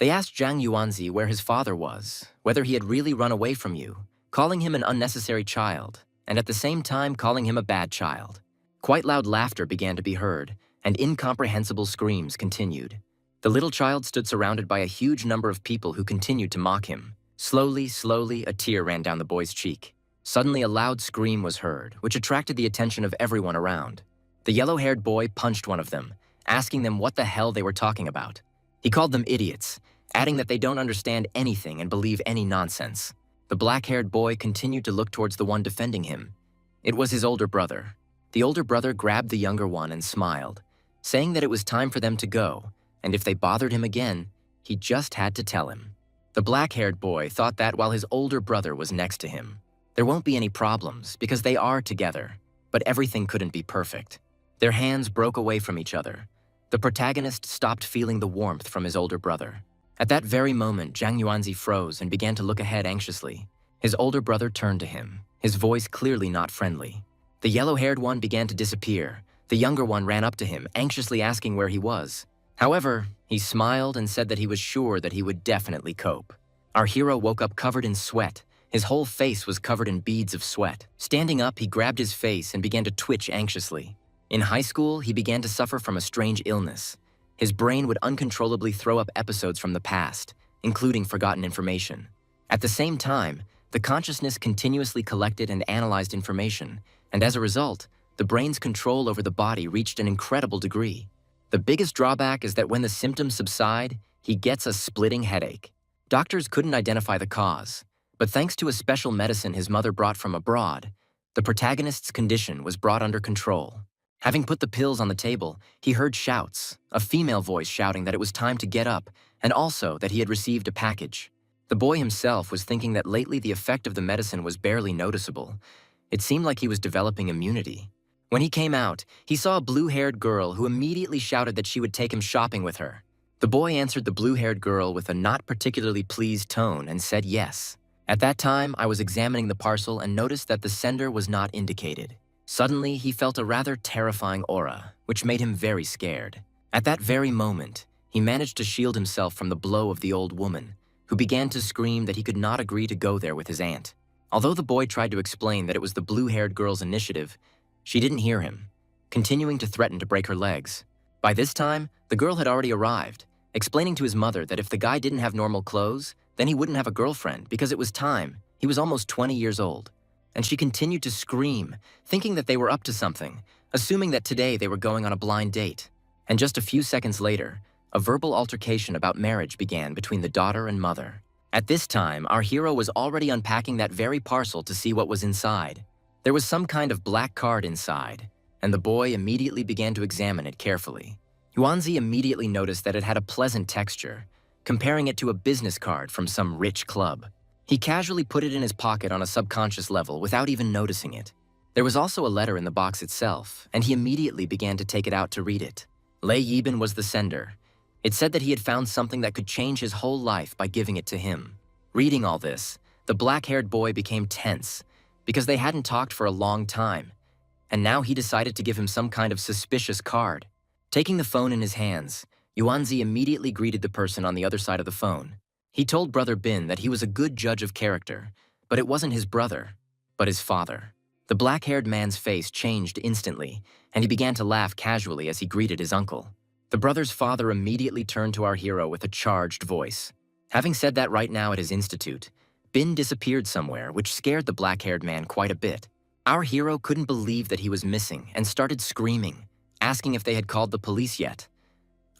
They asked Zhang Yuanzi where his father was, whether he had really run away from you, calling him an unnecessary child, and at the same time calling him a bad child. Quite loud laughter began to be heard, and incomprehensible screams continued. The little child stood surrounded by a huge number of people who continued to mock him. Slowly, a tear ran down the boy's cheek. Suddenly, a loud scream was heard, which attracted the attention of everyone around. The yellow-haired boy punched one of them, asking them what the hell they were talking about. He called them idiots, adding that they don't understand anything and believe any nonsense. The black-haired boy continued to look towards the one defending him. It was his older brother. The older brother grabbed the younger one and smiled, saying that it was time for them to go, and if they bothered him again, he just had to tell him. The black-haired boy thought that while his older brother was next to him, there won't be any problems because they are together, but everything couldn't be perfect. Their hands broke away from each other. The protagonist stopped feeling the warmth from his older brother. At that very moment, Zhang Yuanzi froze and began to look ahead anxiously. His older brother turned to him, his voice clearly not friendly. The yellow-haired one began to disappear. The younger one ran up to him, anxiously asking where he was. However, he smiled and said that he was sure that he would definitely cope. Our hero woke up covered in sweat. His whole face was covered in beads of sweat. Standing up, he grabbed his face and began to twitch anxiously. In high school, he began to suffer from a strange illness. His brain would uncontrollably throw up episodes from the past, including forgotten information. At the same time, the consciousness continuously collected and analyzed information, and as a result, the brain's control over the body reached an incredible degree. The biggest drawback is that when the symptoms subside, he gets a splitting headache. Doctors couldn't identify the cause, but thanks to a special medicine his mother brought from abroad, the protagonist's condition was brought under control. Having put the pills on the table, he heard shouts, a female voice shouting that it was time to get up, and also that he had received a package. The boy himself was thinking that lately the effect of the medicine was barely noticeable. It seemed like he was developing immunity. When he came out, he saw a blue-haired girl who immediately shouted that she would take him shopping with her. The boy answered the blue-haired girl with a not particularly pleased tone and said yes. At that time, I was examining the parcel and noticed that the sender was not indicated. Suddenly, he felt a rather terrifying aura, which made him very scared. At that very moment, he managed to shield himself from the blow of the old woman, who began to scream that he could not agree to go there with his aunt. Although the boy tried to explain that it was the blue-haired girl's initiative, she didn't hear him, continuing to threaten to break her legs. By this time, the girl had already arrived, explaining to his mother that if the guy didn't have normal clothes, then he wouldn't have a girlfriend because it was time. He was almost 20 years old. And she continued to scream, thinking that they were up to something, assuming that today they were going on a blind date. And just a few seconds later, a verbal altercation about marriage began between the daughter and mother. At this time, our hero was already unpacking that very parcel to see what was inside. There was some kind of black card inside, and the boy immediately began to examine it carefully. Yuanzi immediately noticed that it had a pleasant texture, comparing it to a business card from some rich club. He casually put it in his pocket on a subconscious level without even noticing it. There was also a letter in the box itself, and he immediately began to take it out to read it. Lei Yibin was the sender. It said that he had found something that could change his whole life by giving it to him. Reading all this, the black-haired boy became tense because they hadn't talked for a long time, and now he decided to give him some kind of suspicious card. Taking the phone in his hands, Yuanzi immediately greeted the person on the other side of the phone. He told Brother Bin that he was a good judge of character, but it wasn't his brother, but his father. The black-haired man's face changed instantly, and he began to laugh casually as he greeted his uncle. The brother's father immediately turned to our hero with a charged voice. Having said that right now at his institute, Bin disappeared somewhere, which scared the black-haired man quite a bit. Our hero couldn't believe that he was missing and started screaming, asking if they had called the police yet.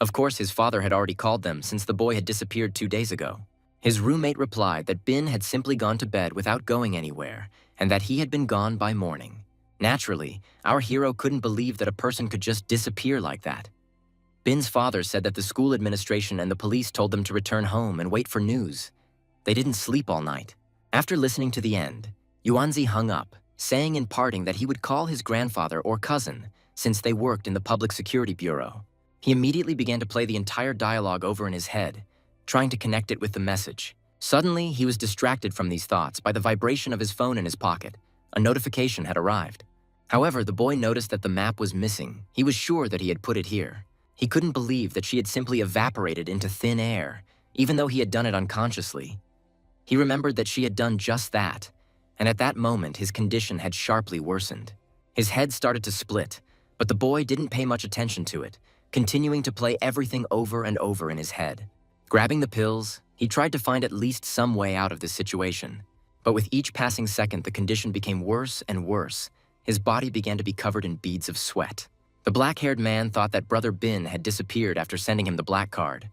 Of course, his father had already called them since the boy had disappeared 2 days ago. His roommate replied that Bin had simply gone to bed without going anywhere and that he had been gone by morning. Naturally, our hero couldn't believe that a person could just disappear like that. Bin's father said that the school administration and the police told them to return home and wait for news. They didn't sleep all night. After listening to the end, Yuanzi hung up, saying in parting that he would call his grandfather or cousin since they worked in the Public Security Bureau. He immediately began to play the entire dialogue over in his head, trying to connect it with the message. Suddenly, he was distracted from these thoughts by the vibration of his phone in his pocket. A notification had arrived. However, the boy noticed that the map was missing. He was sure that he had put it here. He couldn't believe that she had simply evaporated into thin air, even though he had done it unconsciously. He remembered that she had done just that, and at that moment his condition had sharply worsened. His head started to split, but the boy didn't pay much attention to it, continuing to play everything over and over in his head. Grabbing the pills, he tried to find at least some way out of this situation. But with each passing second, the condition became worse and worse. His body began to be covered in beads of sweat. The black-haired man thought that Brother Bin had disappeared after sending him the black card.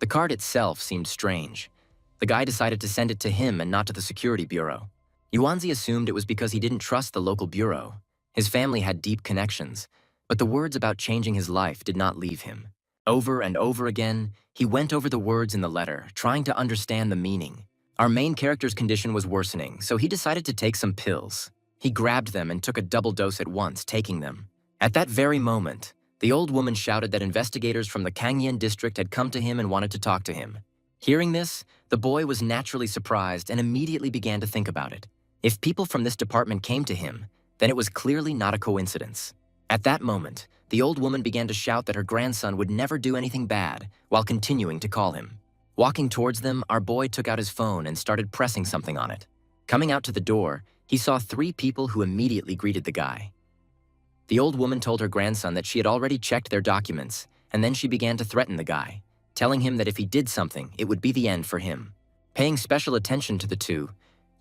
The card itself seemed strange. The guy decided to send it to him and not to the security bureau. Yuanzi assumed it was because he didn't trust the local bureau. His family had deep connections, but the words about changing his life did not leave him. Over and over again, he went over the words in the letter, trying to understand the meaning. Our main character's condition was worsening, so he decided to take some pills. He grabbed them and took a double dose at once, taking them. At that very moment, the old woman shouted that investigators from the Kangyan district had come to him and wanted to talk to him. Hearing this, the boy was naturally surprised and immediately began to think about it. If people from this department came to him, then it was clearly not a coincidence. At that moment, the old woman began to shout that her grandson would never do anything bad, while continuing to call him. Walking towards them, our boy took out his phone and started pressing something on it. Coming out to the door, he saw 3 people who immediately greeted the guy. The old woman told her grandson that she had already checked their documents, and then she began to threaten the guy, telling him that if he did something, it would be the end for him. Paying special attention to the two,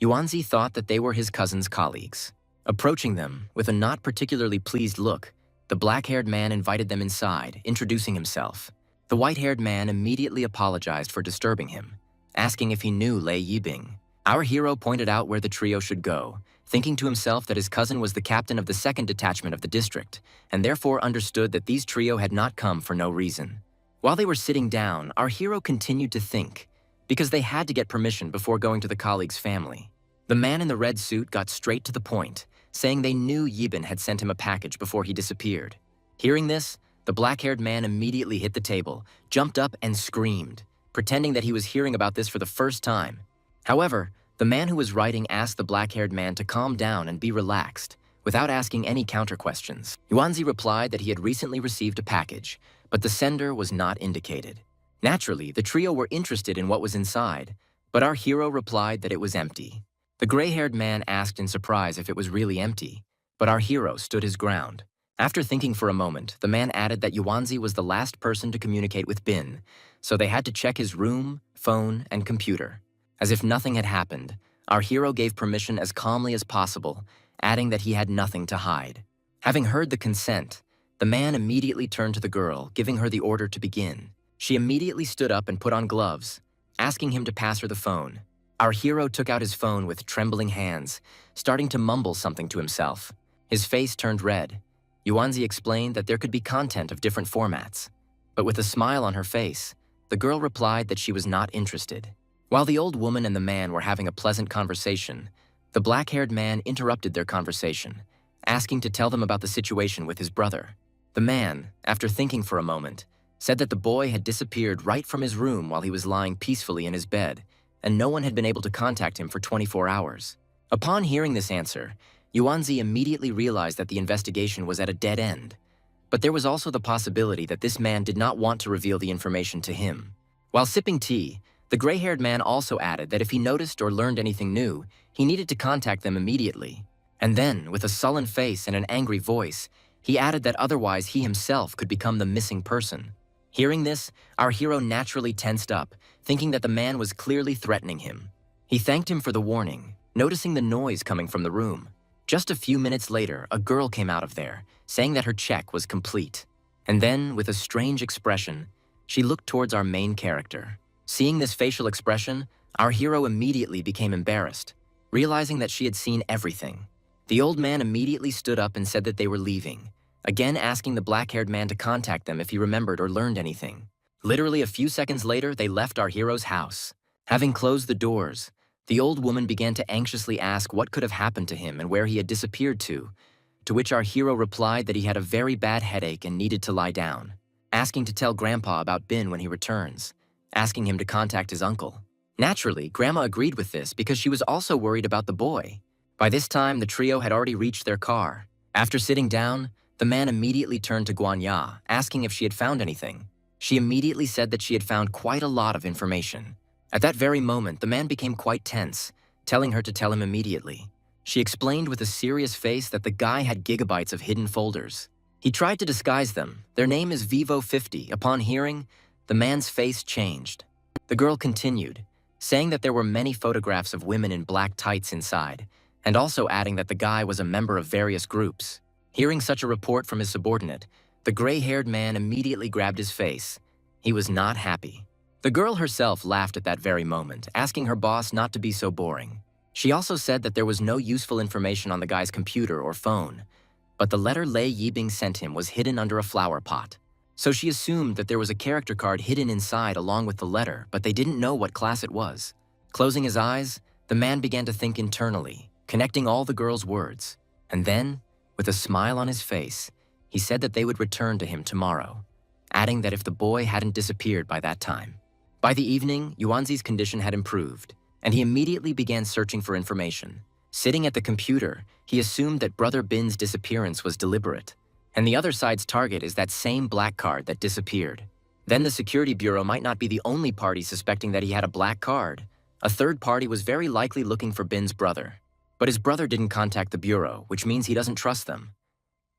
Yuanzi thought that they were his cousin's colleagues. Approaching them, with a not particularly pleased look, the black-haired man invited them inside, introducing himself. The white-haired man immediately apologized for disturbing him, asking if he knew Lei Yibing. Our hero pointed out where the trio should go, thinking to himself that his cousin was the captain of the 2nd detachment of the district, and therefore understood that these trio had not come for no reason. While they were sitting down, our hero continued to think, because they had to get permission before going to the colleague's family. The man in the red suit got straight to the point, saying they knew Yibin had sent him a package before he disappeared. Hearing this, the black-haired man immediately hit the table, jumped up and screamed, pretending that he was hearing about this for the first time. However, the man who was writing asked the black-haired man to calm down and be relaxed, without asking any counter-questions. Yuanzi replied that he had recently received a package, but the sender was not indicated. Naturally, the trio were interested in what was inside, but our hero replied that it was empty. The gray-haired man asked in surprise if it was really empty, but our hero stood his ground. After thinking for a moment, the man added that Yuanzi was the last person to communicate with Bin, so they had to check his room, phone, and computer. As if nothing had happened, our hero gave permission as calmly as possible, adding that he had nothing to hide. Having heard the consent, the man immediately turned to the girl, giving her the order to begin. She immediately stood up and put on gloves, asking him to pass her the phone. Our hero took out his phone with trembling hands, starting to mumble something to himself. His face turned red. Yuanzi explained that there could be content of different formats. But with a smile on her face, the girl replied that she was not interested. While the old woman and the man were having a pleasant conversation, the black-haired man interrupted their conversation, asking to tell them about the situation with his brother. The man, after thinking for a moment, said that the boy had disappeared right from his room while he was lying peacefully in his bed, and no one had been able to contact him for 24 hours. Upon hearing this answer, Yuanzi immediately realized that the investigation was at a dead end. But there was also the possibility that this man did not want to reveal the information to him. While sipping tea, the gray-haired man also added that if he noticed or learned anything new, he needed to contact them immediately. And then, with a sullen face and an angry voice, he added that otherwise he himself could become the missing person. Hearing this, our hero naturally tensed up, thinking that the man was clearly threatening him. He thanked him for the warning, noticing the noise coming from the room. Just a few minutes later, a girl came out of there, saying that her check was complete. And then, with a strange expression, she looked towards our main character. Seeing this facial expression, our hero immediately became embarrassed, realizing that she had seen everything. The old man immediately stood up and said that they were leaving, again asking the black-haired man to contact them if he remembered or learned anything. Literally a few seconds later, they left our hero's house. Having closed the doors, the old woman began to anxiously ask what could have happened to him and where he had disappeared to which our hero replied that he had a very bad headache and needed to lie down, asking to tell Grandpa about Bin when he returns, asking him to contact his uncle. Naturally, Grandma agreed with this because she was also worried about the boy. By this time, the trio had already reached their car. After sitting down, the man immediately turned to Guanya, asking if she had found anything. She immediately said that she had found quite a lot of information. At that very moment, the man became quite tense, telling her to tell him immediately. She explained with a serious face that the guy had gigabytes of hidden folders. He tried to disguise them. Their name is Vivo50. Upon hearing, the man's face changed. The girl continued, saying that there were many photographs of women in black tights inside, and also adding that the guy was a member of various groups. Hearing such a report from his subordinate, the gray-haired man immediately grabbed his face. He was not happy. The girl herself laughed at that very moment, asking her boss not to be so boring. She also said that there was no useful information on the guy's computer or phone, but the letter Lei Yibing sent him was hidden under a flower pot. So she assumed that there was a character card hidden inside along with the letter, but they didn't know what class it was. Closing his eyes, the man began to think internally, connecting all the girl's words. And then, with a smile on his face, he said that they would return to him tomorrow, adding that if the boy hadn't disappeared by that time. By the evening, Yuanzi's condition had improved, and he immediately began searching for information. Sitting at the computer, he assumed that Brother Bin's disappearance was deliberate, and the other side's target is that same black card that disappeared. Then the security bureau might not be the only party suspecting that he had a black card. A third party was very likely looking for Bin's brother. But his brother didn't contact the bureau, which means he doesn't trust them.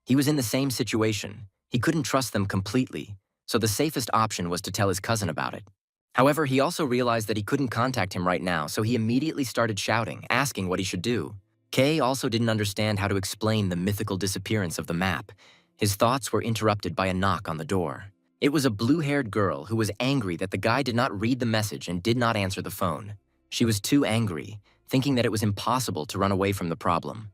He was in the same situation. He couldn't trust them completely, so the safest option was to tell his cousin about it. However, he also realized that he couldn't contact him right now, so he immediately started shouting, asking what he should do. Kay also didn't understand how to explain the mythical disappearance of the map. His thoughts were interrupted by a knock on the door. It was a blue-haired girl who was angry that the guy did not read the message and did not answer the phone. She was too angry, thinking that it was impossible to run away from the problem.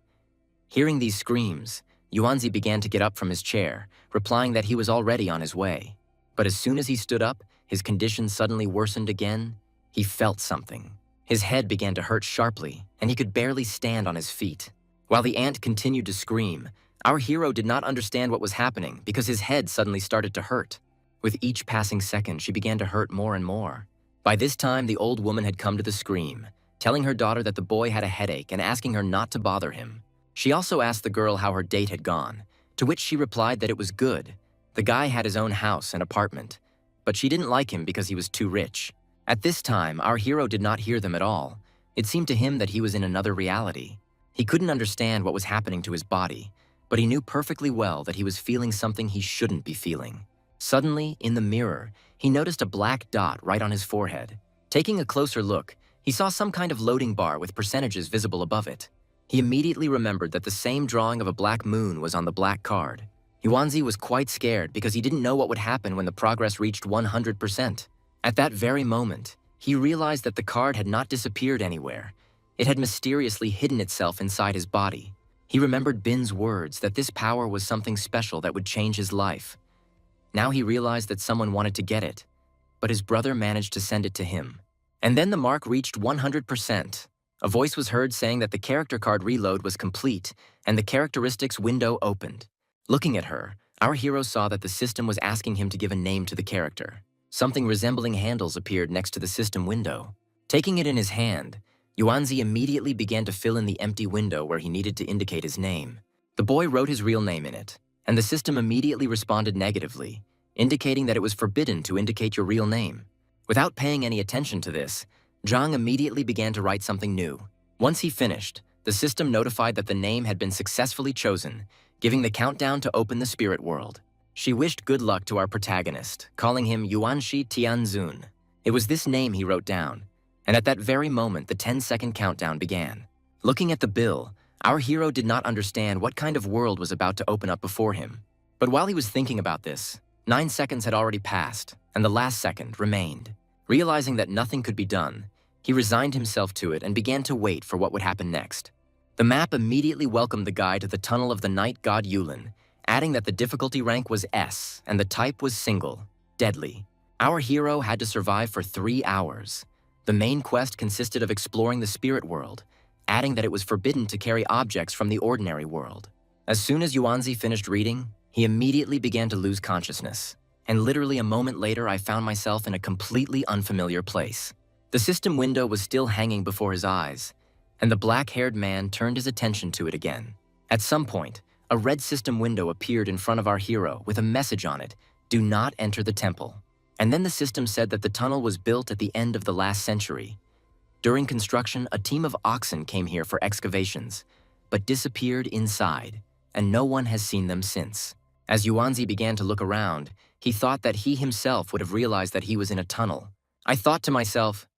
Hearing these screams, Yuanzi began to get up from his chair, replying that he was already on his way. But as soon as he stood up, his condition suddenly worsened again. He felt something. His head began to hurt sharply, and he could barely stand on his feet. While the ant continued to scream, our hero did not understand what was happening because his head suddenly started to hurt. With each passing second, she began to hurt more and more. By this time, the old woman had come to the scream, telling her daughter that the boy had a headache and asking her not to bother him. She also asked the girl how her date had gone, to which she replied that it was good. The guy had his own house and apartment, but she didn't like him because he was too rich. At this time, our hero did not hear them at all. It seemed to him that he was in another reality. He couldn't understand what was happening to his body, but he knew perfectly well that he was feeling something he shouldn't be feeling. Suddenly, in the mirror, he noticed a black dot right on his forehead. Taking a closer look, he saw some kind of loading bar with percentages visible above it. He immediately remembered that the same drawing of a black moon was on the black card. Yuanzi was quite scared because he didn't know what would happen when the progress reached 100%. At that very moment, he realized that the card had not disappeared anywhere. It had mysteriously hidden itself inside his body. He remembered Bin's words that this power was something special that would change his life. Now he realized that someone wanted to get it, but his brother managed to send it to him. And then the mark reached 100%. A voice was heard saying that the character card reload was complete and the characteristics window opened. Looking at her, our hero saw that the system was asking him to give a name to the character. Something resembling handles appeared next to the system window. Taking it in his hand, Yuanzi immediately began to fill in the empty window where he needed to indicate his name. The boy wrote his real name in it, and the system immediately responded negatively, indicating that it was forbidden to indicate your real name. Without paying any attention to this, Zhang immediately began to write something new. Once he finished, the system notified that the name had been successfully chosen, giving the countdown to open the spirit world. She wished good luck to our protagonist, calling him Yuanshi Tianzun. It was this name he wrote down, and at that very moment the 10-second countdown began. Looking at the bill, our hero did not understand what kind of world was about to open up before him. But while he was thinking about this, 9 seconds had already passed, and the last second remained. Realizing that nothing could be done, he resigned himself to it and began to wait for what would happen next. The map immediately welcomed the guy to the tunnel of the night god Yulan, adding that the difficulty rank was S and the type was single, deadly. Our hero had to survive for 3 hours. The main quest consisted of exploring the spirit world, adding that it was forbidden to carry objects from the ordinary world. As soon as Yuanzi finished reading, he immediately began to lose consciousness, and literally a moment later I found myself in a completely unfamiliar place. The system window was still hanging before his eyes, and the black-haired man turned his attention to it again. At some point, a red system window appeared in front of our hero with a message on it, "Do not enter the temple." And then the system said that the tunnel was built at the end of the last century. During construction, a team of oxen came here for excavations, but disappeared inside, and no one has seen them since. As Yuanzi began to look around, he thought that he himself would have realized that he was in a tunnel. I thought to myself,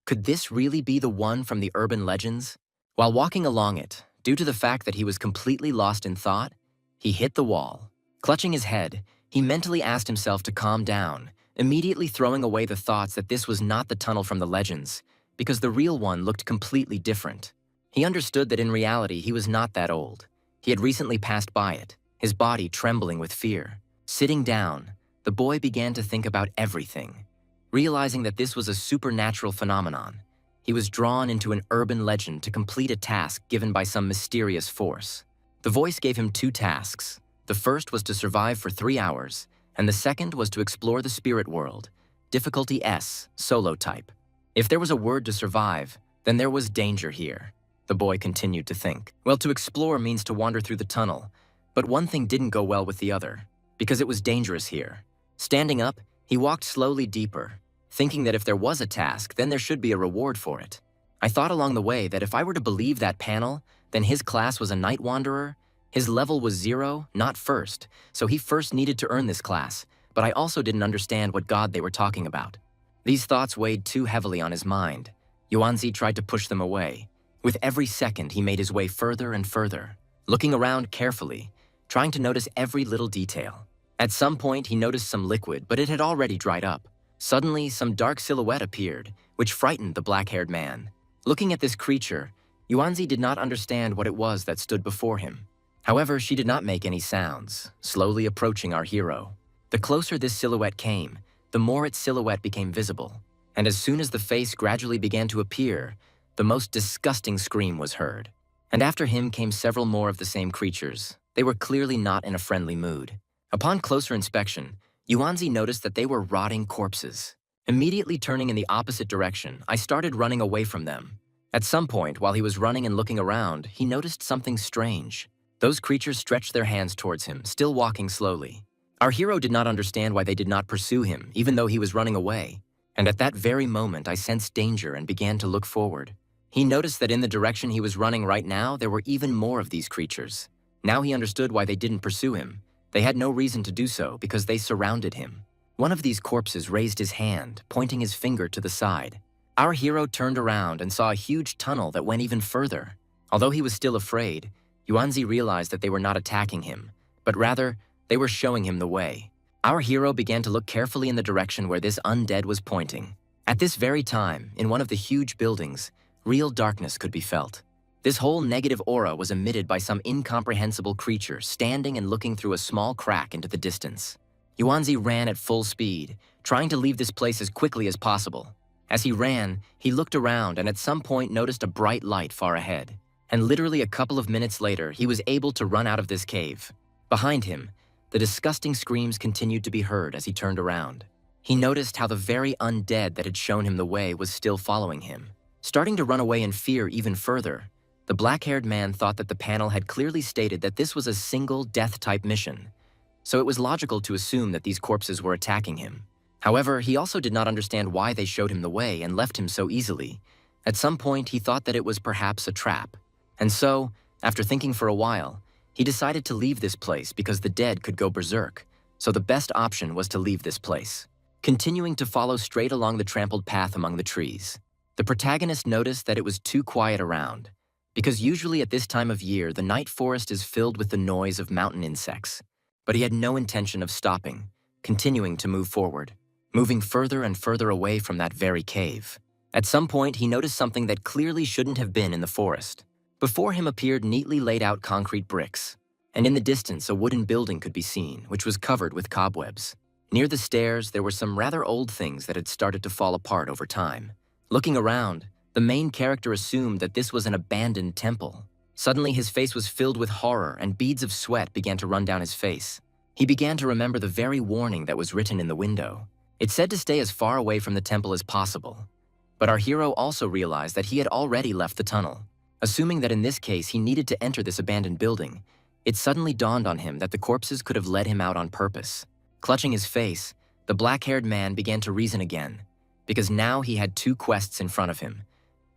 could this really be the one from the urban legends? While walking along it, due to the fact that he was completely lost in thought, he hit the wall. Clutching his head, he mentally asked himself to calm down, immediately throwing away the thoughts that this was not the tunnel from the legends, because the real one looked completely different. He understood that in reality he was not that old. He had recently passed by it, his body trembling with fear. Sitting down, the boy began to think about everything. Realizing that this was a supernatural phenomenon, he was drawn into an urban legend to complete a task given by some mysterious force. The voice gave him 2 tasks. The first was to survive for 3 hours, and the second was to explore the spirit world, difficulty S, solo type. If there was a word to survive, then there was danger here, the boy continued to think. Well, to explore means to wander through the tunnel, but one thing didn't go well with the other, because it was dangerous here. Standing up, he walked slowly deeper, thinking that if there was a task, then there should be a reward for it. I thought along the way that if I were to believe that panel, then his class was a night wanderer. His level was 0, not first, so he first needed to earn this class, but I also didn't understand what god they were talking about. These thoughts weighed too heavily on his mind. Yuanzi tried to push them away. With every second, he made his way further and further, looking around carefully, trying to notice every little detail. At some point, he noticed some liquid, but it had already dried up. Suddenly, some dark silhouette appeared, which frightened the black-haired man. Looking at this creature, Yuanzi did not understand what it was that stood before him. However, she did not make any sounds, slowly approaching our hero. The closer this silhouette came, the more its silhouette became visible, and as soon as the face gradually began to appear, the most disgusting scream was heard. And after him came several more of the same creatures. They were clearly not in a friendly mood. Upon closer inspection, Yuanzi noticed that they were rotting corpses. Immediately turning in the opposite direction, I started running away from them. At some point, while he was running and looking around, he noticed something strange. Those creatures stretched their hands towards him, still walking slowly. Our hero did not understand why they did not pursue him, even though he was running away. And at that very moment, I sensed danger and began to look forward. He noticed that in the direction he was running right now, there were even more of these creatures. Now he understood why they didn't pursue him. They had no reason to do so because they surrounded him. One of these corpses raised his hand, pointing his finger to the side. Our hero turned around and saw a huge tunnel that went even further. Although he was still afraid, Yuanzi realized that they were not attacking him, but rather, they were showing him the way. Our hero began to look carefully in the direction where this undead was pointing. At this very time, in one of the huge buildings, real darkness could be felt. This whole negative aura was emitted by some incomprehensible creature standing and looking through a small crack into the distance. Yuanzi ran at full speed, trying to leave this place as quickly as possible. As he ran, he looked around and at some point noticed a bright light far ahead. And literally a couple of minutes later, he was able to run out of this cave. Behind him, the disgusting screams continued to be heard as he turned around. He noticed how the very undead that had shown him the way was still following him. Starting to run away in fear even further, the black-haired man thought that the panel had clearly stated that this was a single death-type mission, so it was logical to assume that these corpses were attacking him. However, he also did not understand why they showed him the way and left him so easily. At some point, he thought that it was perhaps a trap. And so, after thinking for a while, he decided to leave this place because the dead could go berserk, so the best option was to leave this place. Continuing to follow straight along the trampled path among the trees, the protagonist noticed that it was too quiet around, because usually at this time of year, the night forest is filled with the noise of mountain insects. But he had no intention of stopping, continuing to move forward, moving further and further away from that very cave. At some point, he noticed something that clearly shouldn't have been in the forest. Before him appeared neatly laid out concrete bricks, and in the distance a wooden building could be seen, which was covered with cobwebs. Near the stairs, there were some rather old things that had started to fall apart over time. Looking around, the main character assumed that this was an abandoned temple. Suddenly, his face was filled with horror and beads of sweat began to run down his face. He began to remember the very warning that was written in the window. It said to stay as far away from the temple as possible. But our hero also realized that he had already left the tunnel. Assuming that in this case he needed to enter this abandoned building, it suddenly dawned on him that the corpses could have led him out on purpose. Clutching his face, The black-haired man began to reason again, because now he had two quests in front of him.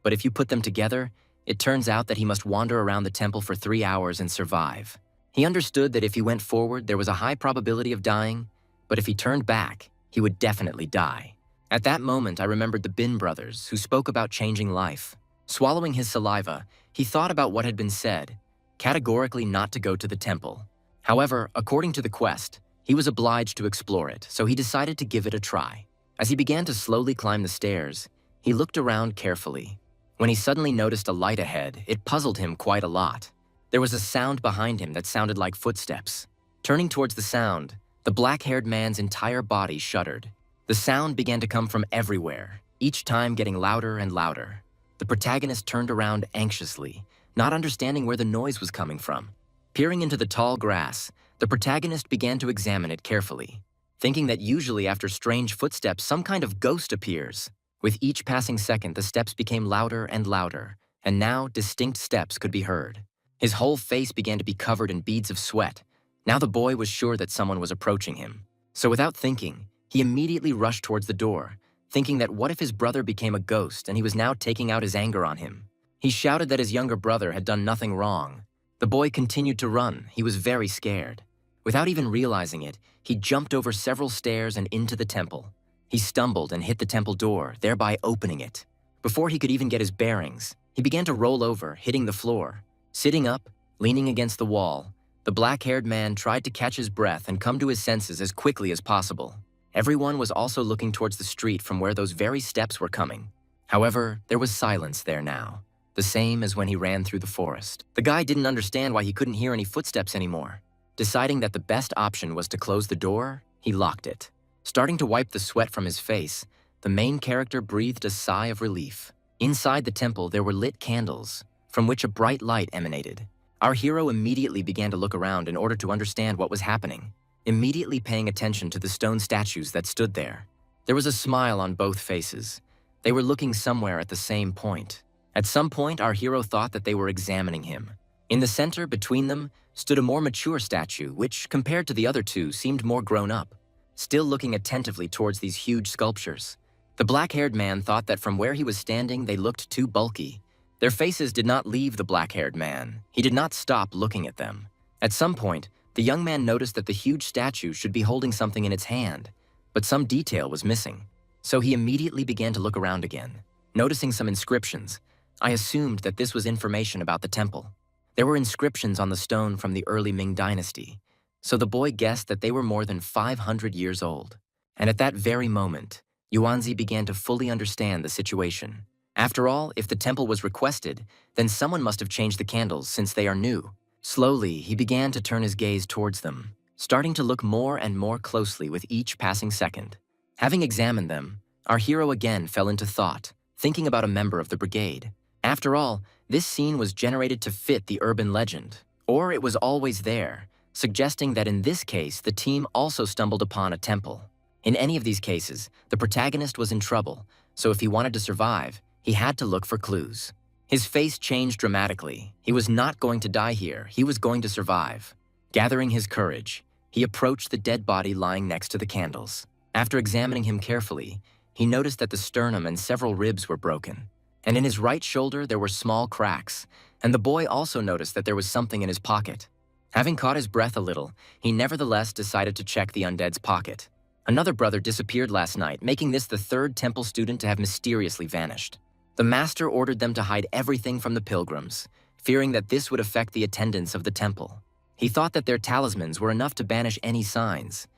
But if you put them together, it turns out that he must wander around the temple for 3 hours and survive. He understood that if he went forward, there was a high probability of dying, but if he turned back, he would definitely die. At that moment, I remembered the Bin brothers, who spoke about changing life. Swallowing his saliva, he thought about what had been said, categorically not to go to the temple. However, according to the quest, he was obliged to explore it, so he decided to give it a try. As he began to slowly climb the stairs, he looked around carefully. When he suddenly noticed a light ahead, it puzzled him quite a lot. There was a sound behind him that sounded like footsteps. Turning towards the sound, the black-haired man's entire body shuddered. The sound began to come from everywhere, each time getting louder and louder. The protagonist turned around anxiously, not understanding where the noise was coming from. Peering into the tall grass, the protagonist began to examine it carefully, thinking that usually after strange footsteps, some kind of ghost appears. With each passing second, the steps became louder and louder, and now distinct steps could be heard. His whole face began to be covered in beads of sweat. Now the boy was sure that someone was approaching him. So without thinking, he immediately rushed towards the door, thinking that what if his brother became a ghost and he was now taking out his anger on him? He shouted that his younger brother had done nothing wrong. The boy continued to run. He was very scared. Without even realizing it, he jumped over several stairs and into the temple. He stumbled and hit the temple door, thereby opening it. Before he could even get his bearings, he began to roll over, hitting the floor. Sitting up, leaning against the wall, the black-haired man tried to catch his breath and come to his senses as quickly as possible. Everyone was also looking towards the street from where those very steps were coming. However, there was silence there now, the same as when he ran through the forest. The guy didn't understand why he couldn't hear any footsteps anymore. Deciding that the best option was to close the door, he locked it. Starting to wipe the sweat from his face, the main character breathed a sigh of relief. Inside the temple, there were lit candles, from which a bright light emanated. Our hero immediately began to look around in order to understand what was happening, immediately paying attention to the stone statues that stood there. There was a smile on both faces. They were looking somewhere at the same point. At some point, our hero thought that they were examining him. In the center, between them, stood a more mature statue, which, compared to the other two, seemed more grown up, still looking attentively towards these huge sculptures. The black-haired man thought that from where he was standing, they looked too bulky. Their faces did not leave the black-haired man. He did not stop looking at them. At some point, the young man noticed that the huge statue should be holding something in its hand, but some detail was missing. So he immediately began to look around again. Noticing some inscriptions, I assumed that this was information about the temple. There were inscriptions on the stone from the early Ming dynasty, so the boy guessed that they were more than 500 years old. And at that very moment, Yuanzi began to fully understand the situation. After all, if the temple was requested, then someone must have changed the candles since they are new. Slowly, he began to turn his gaze towards them, starting to look more and more closely with each passing second. Having examined them, our hero again fell into thought, thinking about a member of the brigade. After all, this scene was generated to fit the urban legend, or it was always there, suggesting that in this case, the team also stumbled upon a temple. In any of these cases, the protagonist was in trouble, so if he wanted to survive, he had to look for clues. His face changed dramatically. He was not going to die here. He was going to survive. Gathering his courage, he approached the dead body lying next to the candles. After examining him carefully, he noticed that the sternum and several ribs were broken, and in his right shoulder there were small cracks, and the boy also noticed that there was something in his pocket. Having caught his breath a little, he nevertheless decided to check the undead's pocket. Another brother disappeared last night, making this the third temple student to have mysteriously vanished. The master ordered them to hide everything from the pilgrims, fearing that this would affect the attendance of the temple. He thought that their talismans were enough to banish any signs.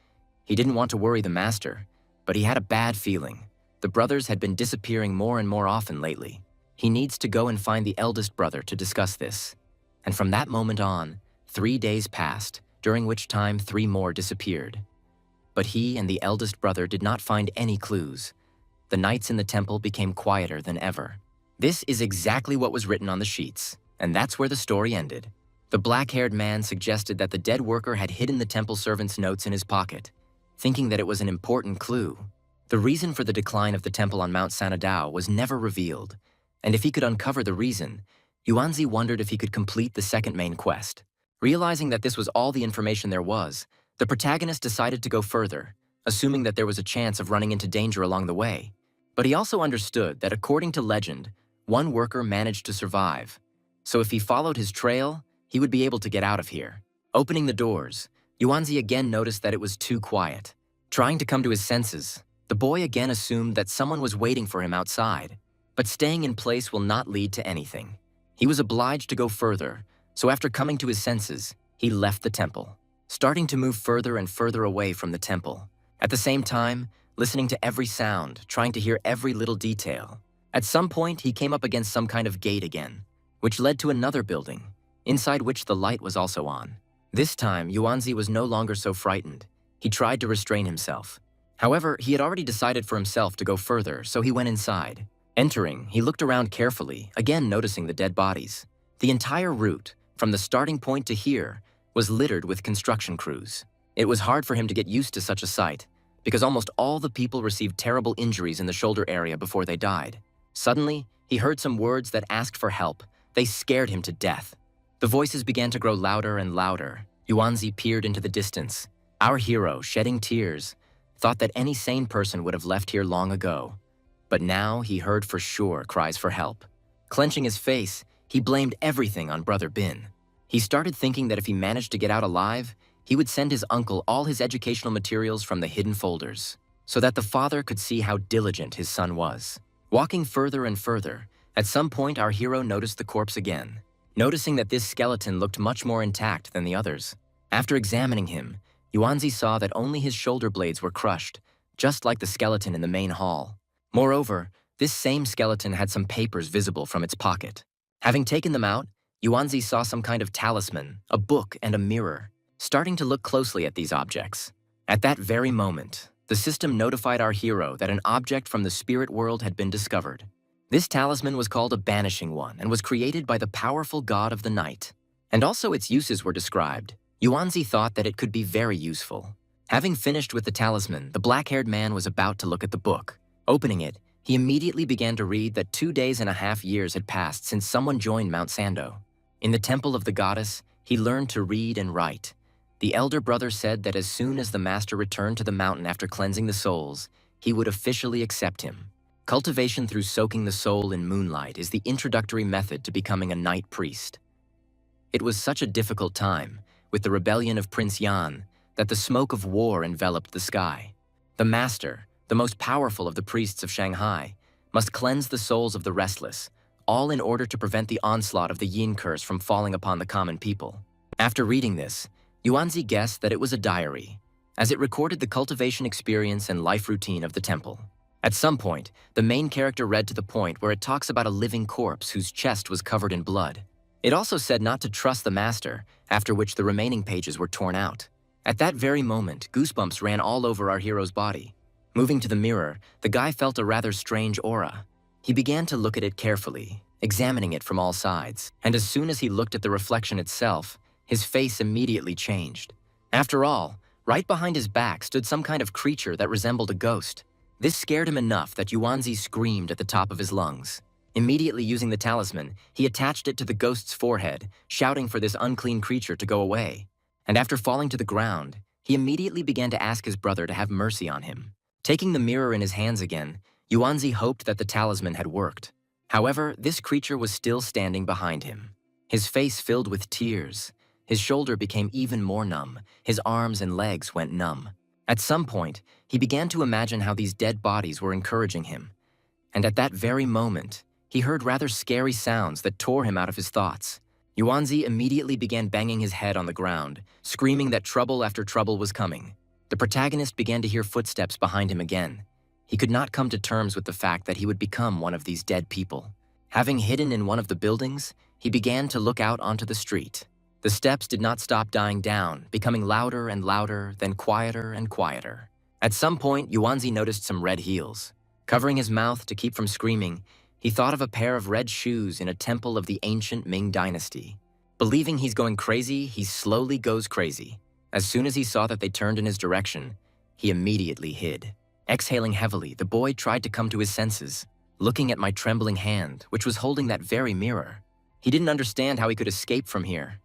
He didn't want to worry the master, but he had a bad feeling. The brothers had been disappearing more and more often lately. He needs to go and find the eldest brother to discuss this. And from that moment on, 3 days passed, during which time 3 more disappeared. But he and the eldest brother did not find any clues. The nights in the temple became quieter than ever. This is exactly what was written on the sheets, and that's where the story ended. The black-haired man suggested that the dead worker had hidden the temple servant's notes in his pocket, thinking that it was an important clue. The reason for the decline of the temple on Mount Sanadao was never revealed, and if he could uncover the reason, Yuanzi wondered if he could complete the second main quest. Realizing that this was all the information there was, the protagonist decided to go further, assuming that there was a chance of running into danger along the way. But he also understood that according to legend, one worker managed to survive. So if he followed his trail, he would be able to get out of here. Opening the doors, Yuanzi again noticed that it was too quiet. Trying to come to his senses, the boy again assumed that someone was waiting for him outside. But staying in place will not lead to anything. He was obliged to go further, so after coming to his senses, he left the temple, starting to move further and further away from the temple. At the same time, listening to every sound, trying to hear every little detail. At some point, he came up against some kind of gate again, which led to another building, inside which the light was also on. This time, Yuanzi was no longer so frightened. He tried to restrain himself. However, he had already decided for himself to go further, so he went inside. Entering, he looked around carefully, again noticing the dead bodies. The entire route, from the starting point to here, was littered with construction crews. It was hard for him to get used to such a sight, because almost all the people received terrible injuries in the shoulder area before they died. Suddenly, he heard some words that asked for help. They scared him to death. The voices began to grow louder and louder. Yuanzi peered into the distance. Our hero, shedding tears, thought that any sane person would have left here long ago. But now he heard for sure cries for help. Clenching his face, he blamed everything on Brother Bin. He started thinking that if he managed to get out alive, he would send his uncle all his educational materials from the hidden folders, so that the father could see how diligent his son was. Walking further and further, at some point our hero noticed the corpse again, noticing that this skeleton looked much more intact than the others. After examining him, Yuanzi saw that only his shoulder blades were crushed, just like the skeleton in the main hall. Moreover, this same skeleton had some papers visible from its pocket. Having taken them out, Yuanzi saw some kind of talisman, a book, and a mirror. Starting to look closely at these objects. At that very moment, the system notified our hero that an object from the spirit world had been discovered. This talisman was called a banishing one and was created by the powerful god of the night. And also its uses were described. Yuanzi thought that it could be very useful. Having finished with the talisman, the black-haired man was about to look at the book. Opening it, he immediately began to read that 2.5 years had passed since someone joined Mount Sando. In the temple of the goddess, he learned to read and write. The elder brother said that as soon as the master returned to the mountain after cleansing the souls, he would officially accept him. Cultivation through soaking the soul in moonlight is the introductory method to becoming a night priest. It was such a difficult time, with the rebellion of Prince Yan, that the smoke of war enveloped the sky. The master, the most powerful of the priests of Shanghai, must cleanse the souls of the restless, all in order to prevent the onslaught of the Yin curse from falling upon the common people. After reading this, Yuanzi guessed that it was a diary, as it recorded the cultivation experience and life routine of the temple. At some point, the main character read to the point where it talks about a living corpse whose chest was covered in blood. It also said not to trust the master, after which the remaining pages were torn out. At that very moment, goosebumps ran all over our hero's body. Moving to the mirror, the guy felt a rather strange aura. He began to look at it carefully, examining it from all sides, and as soon as he looked at the reflection itself, his face immediately changed. After all, right behind his back stood some kind of creature that resembled a ghost. This scared him enough that Yuanzi screamed at the top of his lungs. Immediately using the talisman, he attached it to the ghost's forehead, shouting for this unclean creature to go away. And after falling to the ground, he immediately began to ask his brother to have mercy on him. Taking the mirror in his hands again, Yuanzi hoped that the talisman had worked. However, this creature was still standing behind him. His face filled with tears. His shoulder became even more numb. His arms and legs went numb. At some point, he began to imagine how these dead bodies were encouraging him. And at that very moment, he heard rather scary sounds that tore him out of his thoughts. Yuanzi immediately began banging his head on the ground, screaming that trouble after trouble was coming. The protagonist began to hear footsteps behind him again. He could not come to terms with the fact that he would become one of these dead people. Having hidden in one of the buildings, he began to look out onto the street. The steps did not stop dying down, becoming louder and louder, then quieter and quieter. At some point, Yuanzi noticed some red heels. Covering his mouth to keep from screaming, he thought of a pair of red shoes in a temple of the ancient Ming dynasty. Believing he's going crazy, he slowly goes crazy. As soon as he saw that they turned in his direction, he immediately hid. Exhaling heavily, the boy tried to come to his senses, looking at my trembling hand, which was holding that very mirror. He didn't understand how he could escape from here.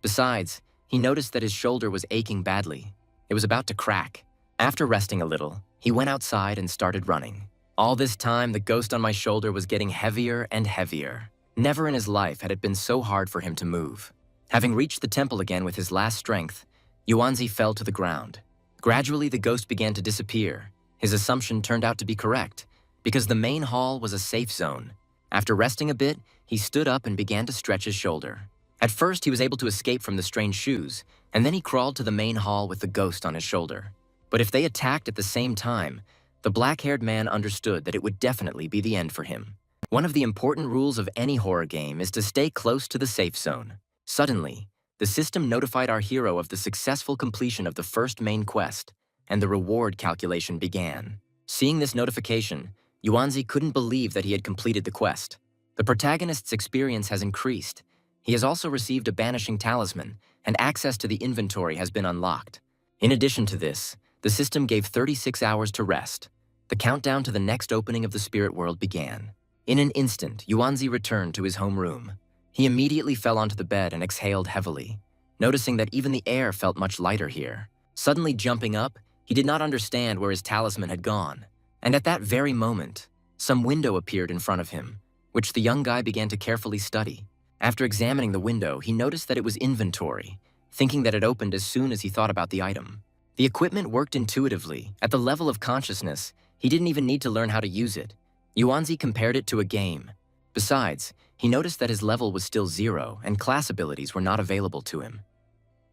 Besides, he noticed that his shoulder was aching badly. It was about to crack. After resting a little, he went outside and started running. All this time, the ghost on my shoulder was getting heavier and heavier. Never in his life had it been so hard for him to move. Having reached the temple again with his last strength, Yuanzi fell to the ground. Gradually, the ghost began to disappear. His assumption turned out to be correct, because the main hall was a safe zone. After resting a bit, he stood up and began to stretch his shoulder. At first, he was able to escape from the strange shoes, and then he crawled to the main hall with the ghost on his shoulder. But if they attacked at the same time, the black-haired man understood that it would definitely be the end for him. One of the important rules of any horror game is to stay close to the safe zone. Suddenly, the system notified our hero of the successful completion of the first main quest, and the reward calculation began. Seeing this notification, Yuanzi couldn't believe that he had completed the quest. The protagonist's experience has increased. He has also received a banishing talisman, and access to the inventory has been unlocked. In addition to this, the system gave 36 hours to rest. The countdown to the next opening of the spirit world began. In an instant, Yuanzi returned to his home room. He immediately fell onto the bed and exhaled heavily, noticing that even the air felt much lighter here. Suddenly jumping up, he did not understand where his talisman had gone. And at that very moment, some window appeared in front of him, which the young guy began to carefully study. After examining the window, he noticed that it was inventory, thinking that it opened as soon as he thought about the item. The equipment worked intuitively. At the level of consciousness, he didn't even need to learn how to use it. Yuanzi compared it to a game. Besides, he noticed that his level was still 0 and class abilities were not available to him.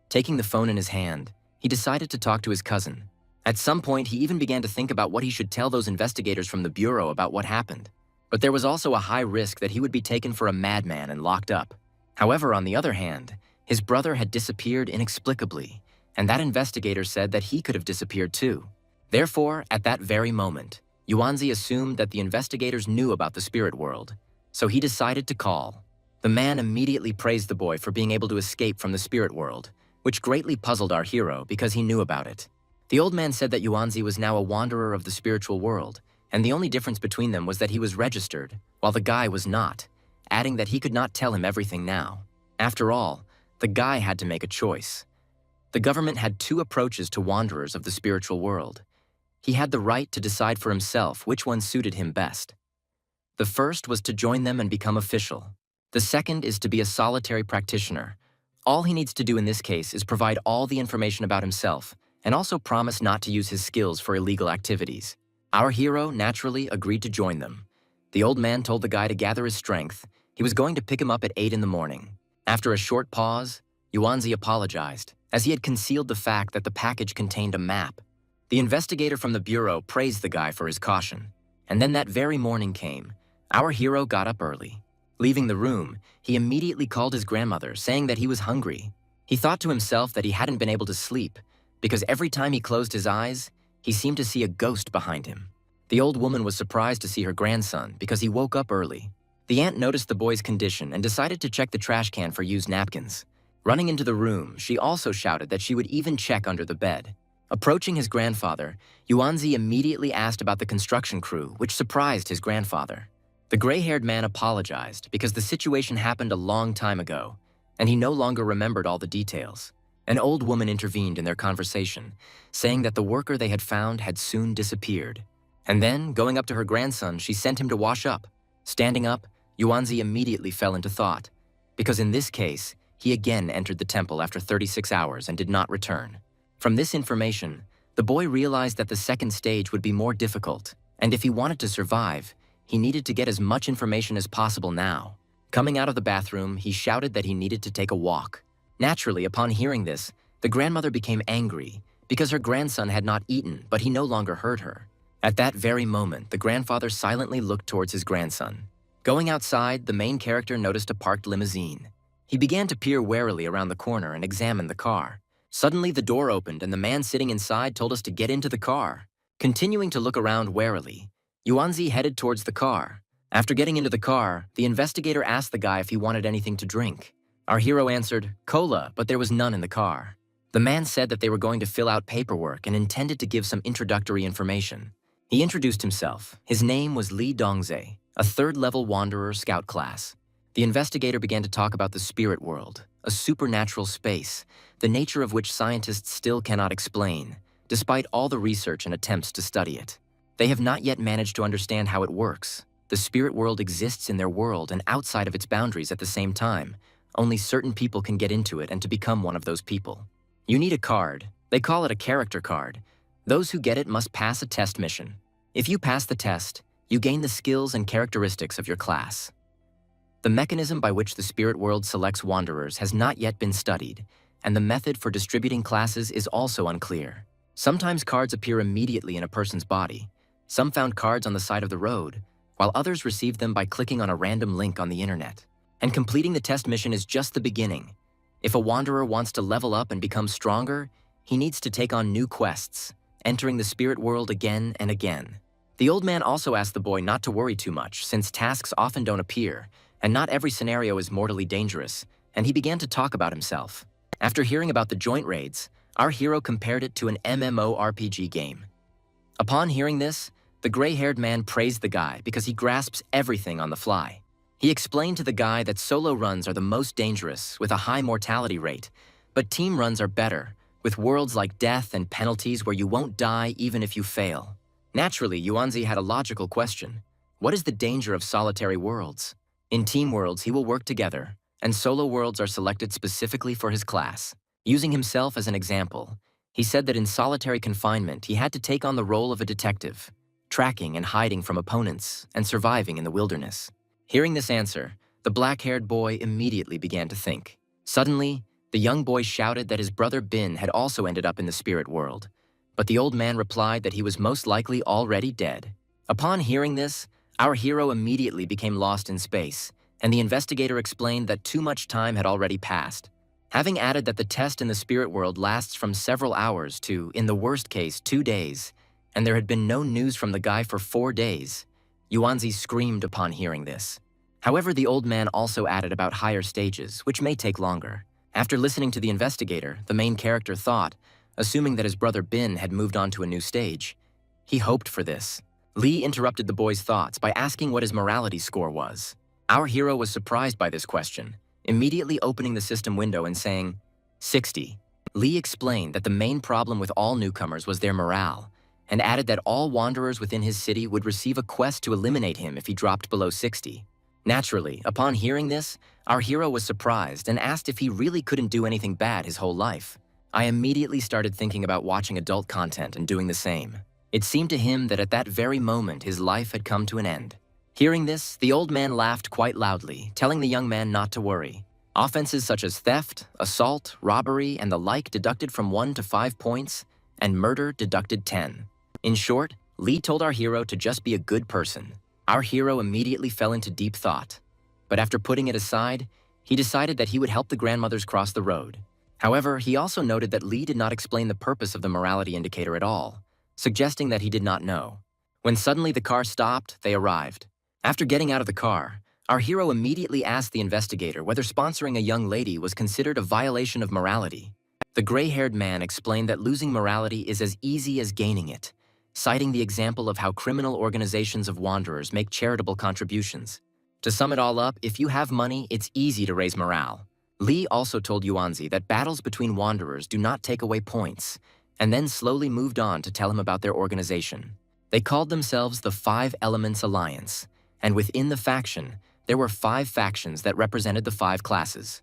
Taking the phone in his hand, he decided to talk to his cousin. At some point, he even began to think about what he should tell those investigators from the bureau about what happened. But there was also a high risk that he would be taken for a madman and locked up. However, on the other hand, his brother had disappeared inexplicably, and that investigator said that he could have disappeared too. Therefore, at that very moment, Yuanzi assumed that the investigators knew about the spirit world, so he decided to call. The man immediately praised the boy for being able to escape from the spirit world, which greatly puzzled our hero because he knew about it. The old man said that Yuanzi was now a wanderer of the spiritual world, and the only difference between them was that he was registered, while the guy was not, adding that he could not tell him everything now. After all, the guy had to make a choice. The government had two approaches to wanderers of the spiritual world. He had the right to decide for himself which one suited him best. The first was to join them and become official. The second is to be a solitary practitioner. All he needs to do in this case is provide all the information about himself, and also promise not to use his skills for illegal activities. Our hero naturally agreed to join them. The old man told the guy to gather his strength. He was going to pick him up at 8 in the morning. After a short pause, Yuanzi apologized, as he had concealed the fact that the package contained a map. The investigator from the bureau praised the guy for his caution. And then that very morning came. Our hero got up early. Leaving the room, he immediately called his grandmother, saying that he was hungry. He thought to himself that he hadn't been able to sleep, because every time he closed his eyes, he seemed to see a ghost behind him. The old woman was surprised to see her grandson because he woke up early. The aunt noticed the boy's condition and decided to check the trash can for used napkins. Running into the room, she also shouted that she would even check under the bed. Approaching his grandfather, Yuanzi immediately asked about the construction crew, which surprised his grandfather. The gray-haired man apologized because the situation happened a long time ago, and he no longer remembered all the details. An old woman intervened in their conversation, saying that the worker they had found had soon disappeared. And then, going up to her grandson, she sent him to wash up. Standing up, Yuanzi immediately fell into thought, because in this case, he again entered the temple after 36 hours and did not return. From this information, the boy realized that the second stage would be more difficult, and if he wanted to survive, he needed to get as much information as possible now. Coming out of the bathroom, he shouted that he needed to take a walk. Naturally, upon hearing this, the grandmother became angry because her grandson had not eaten, but he no longer heard her. At that very moment, the grandfather silently looked towards his grandson. Going outside, the main character noticed a parked limousine. He began to peer warily around the corner and examine the car. Suddenly, the door opened and the man sitting inside told us to get into the car. Continuing to look around warily, Yuanzi headed towards the car. After getting into the car, the investigator asked the guy if he wanted anything to drink. Our hero answered, "Cola," but there was none in the car. The man said that they were going to fill out paperwork and intended to give some introductory information. He introduced himself. His name was Dronzer, a third-level wanderer scout class. The investigator began to talk about the spirit world, a supernatural space, the nature of which scientists still cannot explain, despite all the research and attempts to study it. They have not yet managed to understand how it works. The spirit world exists in their world and outside of its boundaries at the same time. Only certain people can get into it and to become one of those people. You need a card. They call it a character card. Those who get it must pass a test mission. If you pass the test, you gain the skills and characteristics of your class. The mechanism by which the spirit world selects wanderers has not yet been studied, and the method for distributing classes is also unclear. Sometimes cards appear immediately in a person's body. Some found cards on the side of the road, while others received them by clicking on a random link on the internet. And completing the test mission is just the beginning. If a wanderer wants to level up and become stronger, he needs to take on new quests, entering the spirit world again and again. The old man also asked the boy not to worry too much, since tasks often don't appear, and not every scenario is mortally dangerous, and he began to talk about himself. After hearing about the joint raids, our hero compared it to an MMORPG game. Upon hearing this, the gray-haired man praised the guy because he grasps everything on the fly. He explained to the guy that solo runs are the most dangerous, with a high mortality rate, but team runs are better, with worlds like death and penalties where you won't die even if you fail. Naturally, Yuanzi had a logical question. What is the danger of solitary worlds? In team worlds, he will work together, and solo worlds are selected specifically for his class. Using himself as an example, he said that in solitary confinement, he had to take on the role of a detective, tracking and hiding from opponents, and surviving in the wilderness. Hearing this answer, the black-haired boy immediately began to think. Suddenly, the young boy shouted that his brother Bin had also ended up in the spirit world, but the old man replied that he was most likely already dead. Upon hearing this, our hero immediately became lost in space, and the investigator explained that too much time had already passed. Having added that the test in the spirit world lasts from several hours to, in the worst case, 2 days, and there had been no news from the guy for 4 days, Yuanzi screamed upon hearing this. However, the old man also added about higher stages, which may take longer. After listening to the investigator, the main character thought, assuming that his brother Bin had moved on to a new stage. He hoped for this. Lee interrupted the boy's thoughts by asking what his morality score was. Our hero was surprised by this question, immediately opening the system window and saying, 60. Lee explained that the main problem with all newcomers was their morale, and added that all wanderers within his city would receive a quest to eliminate him if he dropped below 60. Naturally, upon hearing this, our hero was surprised and asked if he really couldn't do anything bad his whole life. I immediately started thinking about watching adult content and doing the same. It seemed to him that at that very moment his life had come to an end. Hearing this, the old man laughed quite loudly, telling the young man not to worry. Offenses such as theft, assault, robbery, and the like deducted from 1 to 5 points, and murder deducted 10. In short, Lee told our hero to just be a good person. Our hero immediately fell into deep thought. But after putting it aside, he decided that he would help the grandmothers cross the road. However, he also noted that Lee did not explain the purpose of the morality indicator at all, suggesting that he did not know. When suddenly the car stopped, they arrived. After getting out of the car, our hero immediately asked the investigator whether sponsoring a young lady was considered a violation of morality. The gray-haired man explained that losing morality is as easy as gaining it, citing the example of how criminal organizations of wanderers make charitable contributions. To sum it all up, if you have money, it's easy to raise morale. Lee also told Yuanzi that battles between wanderers do not take away points, and then slowly moved on to tell him about their organization. They called themselves the 5 Elements Alliance, and within the faction, there were 5 factions that represented the 5 classes: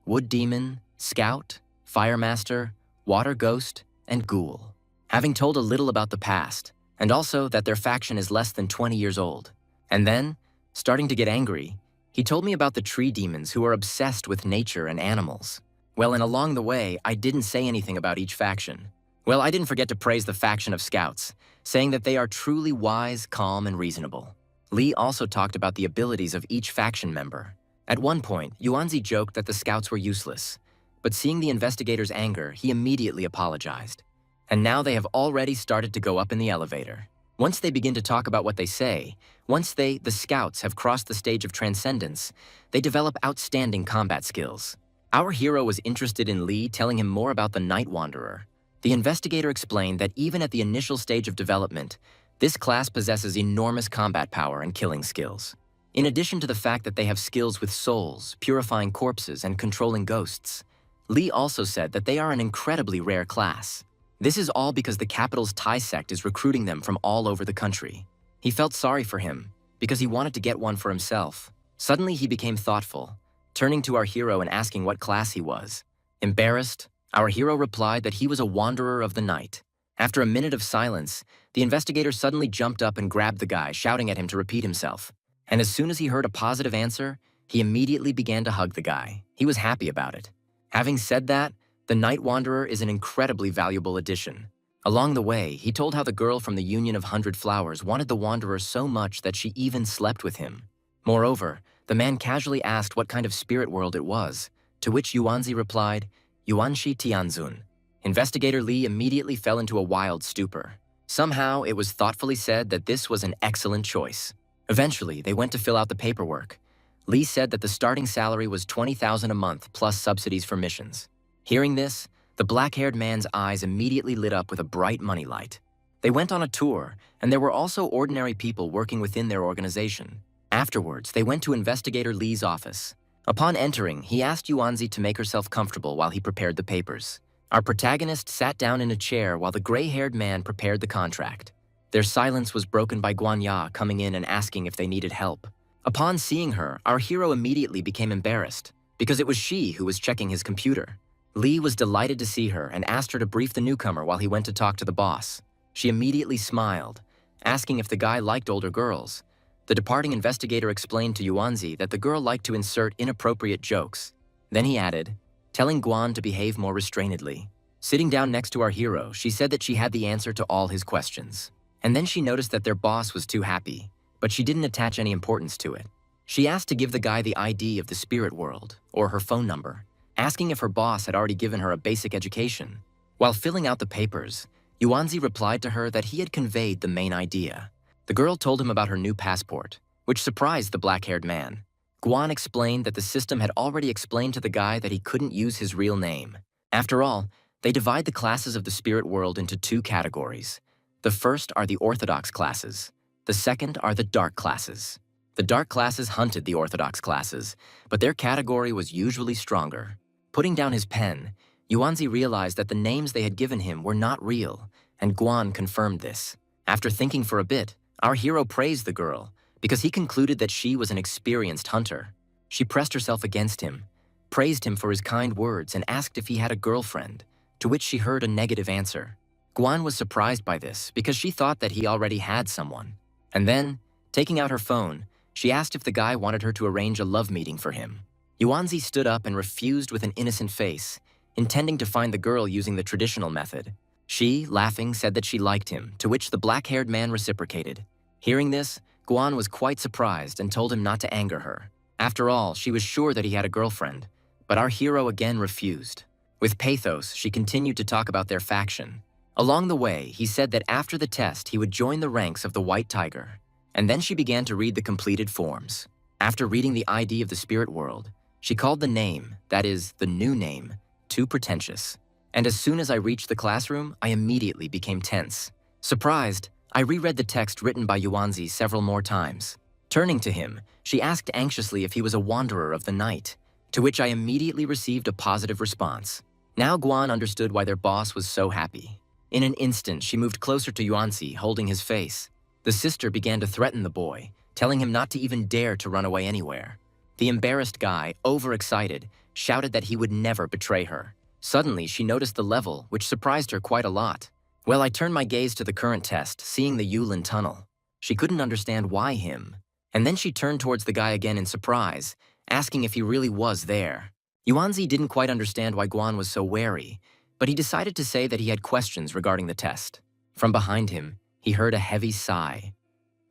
Wood Demon, Scout, Firemaster, Water Ghost, and Ghoul. Having told a little about the past, and also that their faction is less than 20 years old. And then, starting to get angry, he told me about the tree demons who are obsessed with nature and animals. Well, and along the way, I didn't say anything about each faction. Well, I didn't forget to praise the faction of Scouts, saying that they are truly wise, calm, and reasonable. Lee also talked about the abilities of each faction member. At one point, Yuanzi joked that the Scouts were useless, but seeing the investigator's anger, he immediately apologized. And now they have already started to go up in the elevator. Once they begin to talk about what they say, once the Scouts, have crossed the stage of transcendence, they develop outstanding combat skills. Our hero was interested in Lee telling him more about the Night Wanderer. The investigator explained that even at the initial stage of development, this class possesses enormous combat power and killing skills. In addition to the fact that they have skills with souls, purifying corpses, and controlling ghosts, Lee also said that they are an incredibly rare class. This is all because the capital's Thai sect is recruiting them from all over the country. He felt sorry for him, because he wanted to get one for himself. Suddenly he became thoughtful, turning to our hero and asking what class he was. Embarrassed, our hero replied that he was a wanderer of the night. After a minute of silence, the investigator suddenly jumped up and grabbed the guy, shouting at him to repeat himself. And as soon as he heard a positive answer, he immediately began to hug the guy. He was happy about it. Having said that, the Night Wanderer is an incredibly valuable addition. Along the way, he told how the girl from the Union of 100 Flowers wanted the Wanderer so much that she even slept with him. Moreover, the man casually asked what kind of spirit world it was, to which Yuanzi replied, Yuanshi Tianzun. Investigator Lee immediately fell into a wild stupor. Somehow, it was thoughtfully said that this was an excellent choice. Eventually, they went to fill out the paperwork. Lee said that the starting salary was $20,000 a month plus subsidies for missions. Hearing this, the black-haired man's eyes immediately lit up with a bright money light. They went on a tour, and there were also ordinary people working within their organization. Afterwards, they went to Investigator Lee's office. Upon entering, he asked Yuanzi to make herself comfortable while he prepared the papers. Our protagonist sat down in a chair while the gray-haired man prepared the contract. Their silence was broken by Guanya coming in and asking if they needed help. Upon seeing her, our hero immediately became embarrassed, because it was she who was checking his computer. Lee was delighted to see her and asked her to brief the newcomer while he went to talk to the boss. She immediately smiled, asking if the guy liked older girls. The departing investigator explained to Yuanzi that the girl liked to insert inappropriate jokes. Then he added, telling Guan to behave more restrainedly. Sitting down next to our hero, she said that she had the answer to all his questions. And then she noticed that their boss was too happy, but she didn't attach any importance to it. She asked to give the guy the ID of the spirit world, or her phone number, asking if her boss had already given her a basic education. While filling out the papers, Yuanzi replied to her that he had conveyed the main idea. The girl told him about her new passport, which surprised the black-haired man. Guan explained that the system had already explained to the guy that he couldn't use his real name. After all, they divide the classes of the spirit world into two categories. The first are the orthodox classes. The second are the dark classes. The dark classes hunted the orthodox classes, but their category was usually stronger. Putting down his pen, Yuanzi realized that the names they had given him were not real, and Guan confirmed this. After thinking for a bit, our hero praised the girl, because he concluded that she was an experienced hunter. She pressed herself against him, praised him for his kind words, and asked if he had a girlfriend, to which she heard a negative answer. Guan was surprised by this, because she thought that he already had someone. And then, taking out her phone, she asked if the guy wanted her to arrange a love meeting for him. Yuanzi stood up and refused with an innocent face, intending to find the girl using the traditional method. She, laughing, said that she liked him, to which the black-haired man reciprocated. Hearing this, Guan was quite surprised and told him not to anger her. After all, she was sure that he had a girlfriend, but our hero again refused. With pathos, she continued to talk about their faction. Along the way, he said that after the test, he would join the ranks of the White Tiger. And then she began to read the completed forms. After reading the ID of the spirit world, she called the name, that is, the new name, too pretentious. And as soon as I reached the classroom, I immediately became tense. Surprised, I reread the text written by Yuanzi several more times. Turning to him, she asked anxiously if he was a wanderer of the night, to which I immediately received a positive response. Now Guan understood why their boss was so happy. In an instant, she moved closer to Yuanzi, holding his face. The sister began to threaten the boy, telling him not to even dare to run away anywhere. The embarrassed guy, overexcited, shouted that he would never betray her. Suddenly, she noticed the level, which surprised her quite a lot. Well, I turned my gaze to the current test, seeing the Yulan tunnel. She couldn't understand why him. And then she turned towards the guy again in surprise, asking if he really was there. Yuanzi didn't quite understand why Guan was so wary, but he decided to say that he had questions regarding the test. From behind him, he heard a heavy sigh.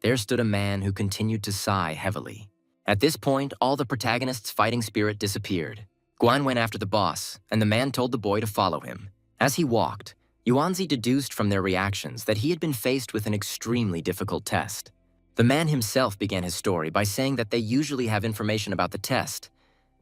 There stood a man who continued to sigh heavily. At this point, all the protagonist's fighting spirit disappeared. Guan went after the boss, and the man told the boy to follow him. As he walked, Yuanzi deduced from their reactions that he had been faced with an extremely difficult test. The man himself began his story by saying that they usually have information about the test,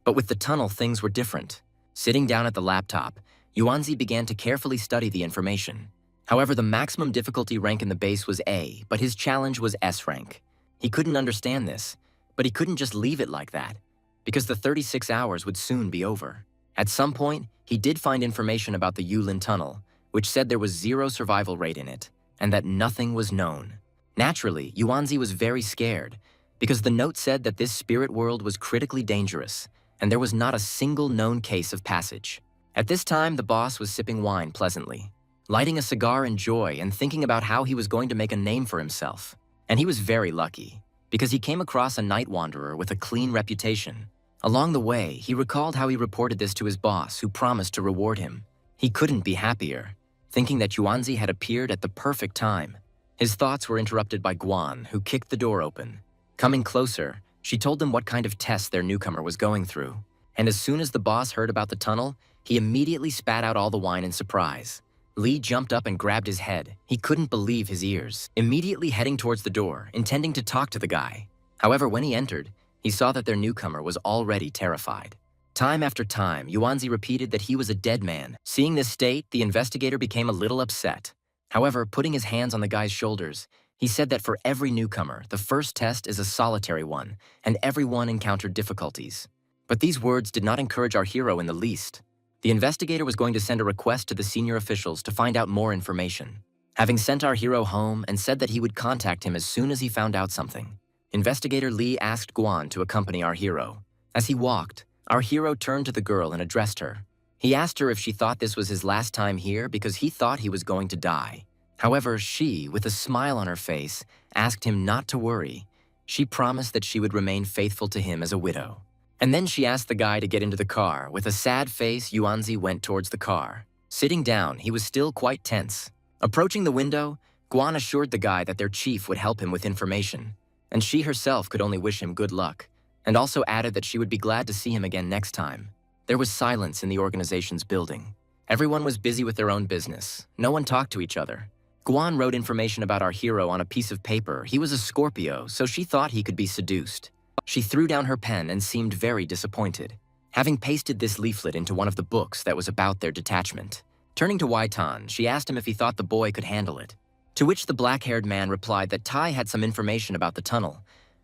but with the tunnel things were different. Sitting down at the laptop, Yuanzi began to carefully study the information. However, the maximum difficulty rank in the base was A, but his challenge was S rank. He couldn't understand this, but he couldn't just leave it like that, because the 36 hours would soon be over. At some point, he did find information about the Yulan tunnel, which said there was 0 survival rate in it, and that nothing was known. Naturally, Yuanzi was very scared, because the note said that this spirit world was critically dangerous, and there was not a single known case of passage. At this time, the boss was sipping wine pleasantly, lighting a cigar in joy and thinking about how he was going to make a name for himself. And he was very lucky, because he came across a night wanderer with a clean reputation. Along the way, he recalled how he reported this to his boss, who promised to reward him. He couldn't be happier, thinking that Yuanzi had appeared at the perfect time. His thoughts were interrupted by Guan, who kicked the door open. Coming closer, she told them what kind of test their newcomer was going through. And as soon as the boss heard about the tunnel, he immediately spat out all the wine in surprise. Lee jumped up and grabbed his head. He couldn't believe his ears, immediately heading towards the door, intending to talk to the guy. However, when he entered, he saw that their newcomer was already terrified. Time after time, Yuanzi repeated that he was a dead man. Seeing this state, the investigator became a little upset. However, putting his hands on the guy's shoulders, he said that for every newcomer, the first test is a solitary one, and everyone encountered difficulties. But these words did not encourage our hero in the least. The investigator was going to send a request to the senior officials to find out more information. Having sent our hero home and said that he would contact him as soon as he found out something, Investigator Lee asked Guan to accompany our hero. As he walked, our hero turned to the girl and addressed her. He asked her if she thought this was his last time here because he thought he was going to die. However, she, with a smile on her face, asked him not to worry. She promised that she would remain faithful to him as a widow. And then she asked the guy to get into the car. With a sad face, Yuanzi went towards the car. Sitting down, he was still quite tense. Approaching the window, Guan assured the guy that their chief would help him with information, and she herself could only wish him good luck, and also added that she would be glad to see him again next time. There was silence in the organization's building. Everyone was busy with their own business. No one talked to each other. Guan wrote information about our hero on a piece of paper. He was a Scorpio, so she thought he could be seduced. She threw down her pen and seemed very disappointed, having pasted this leaflet into one of the books that was about their detachment. Turning to Waitan, she asked him if he thought the boy could handle it, to which the black-haired man replied that Tai had some information about the tunnel,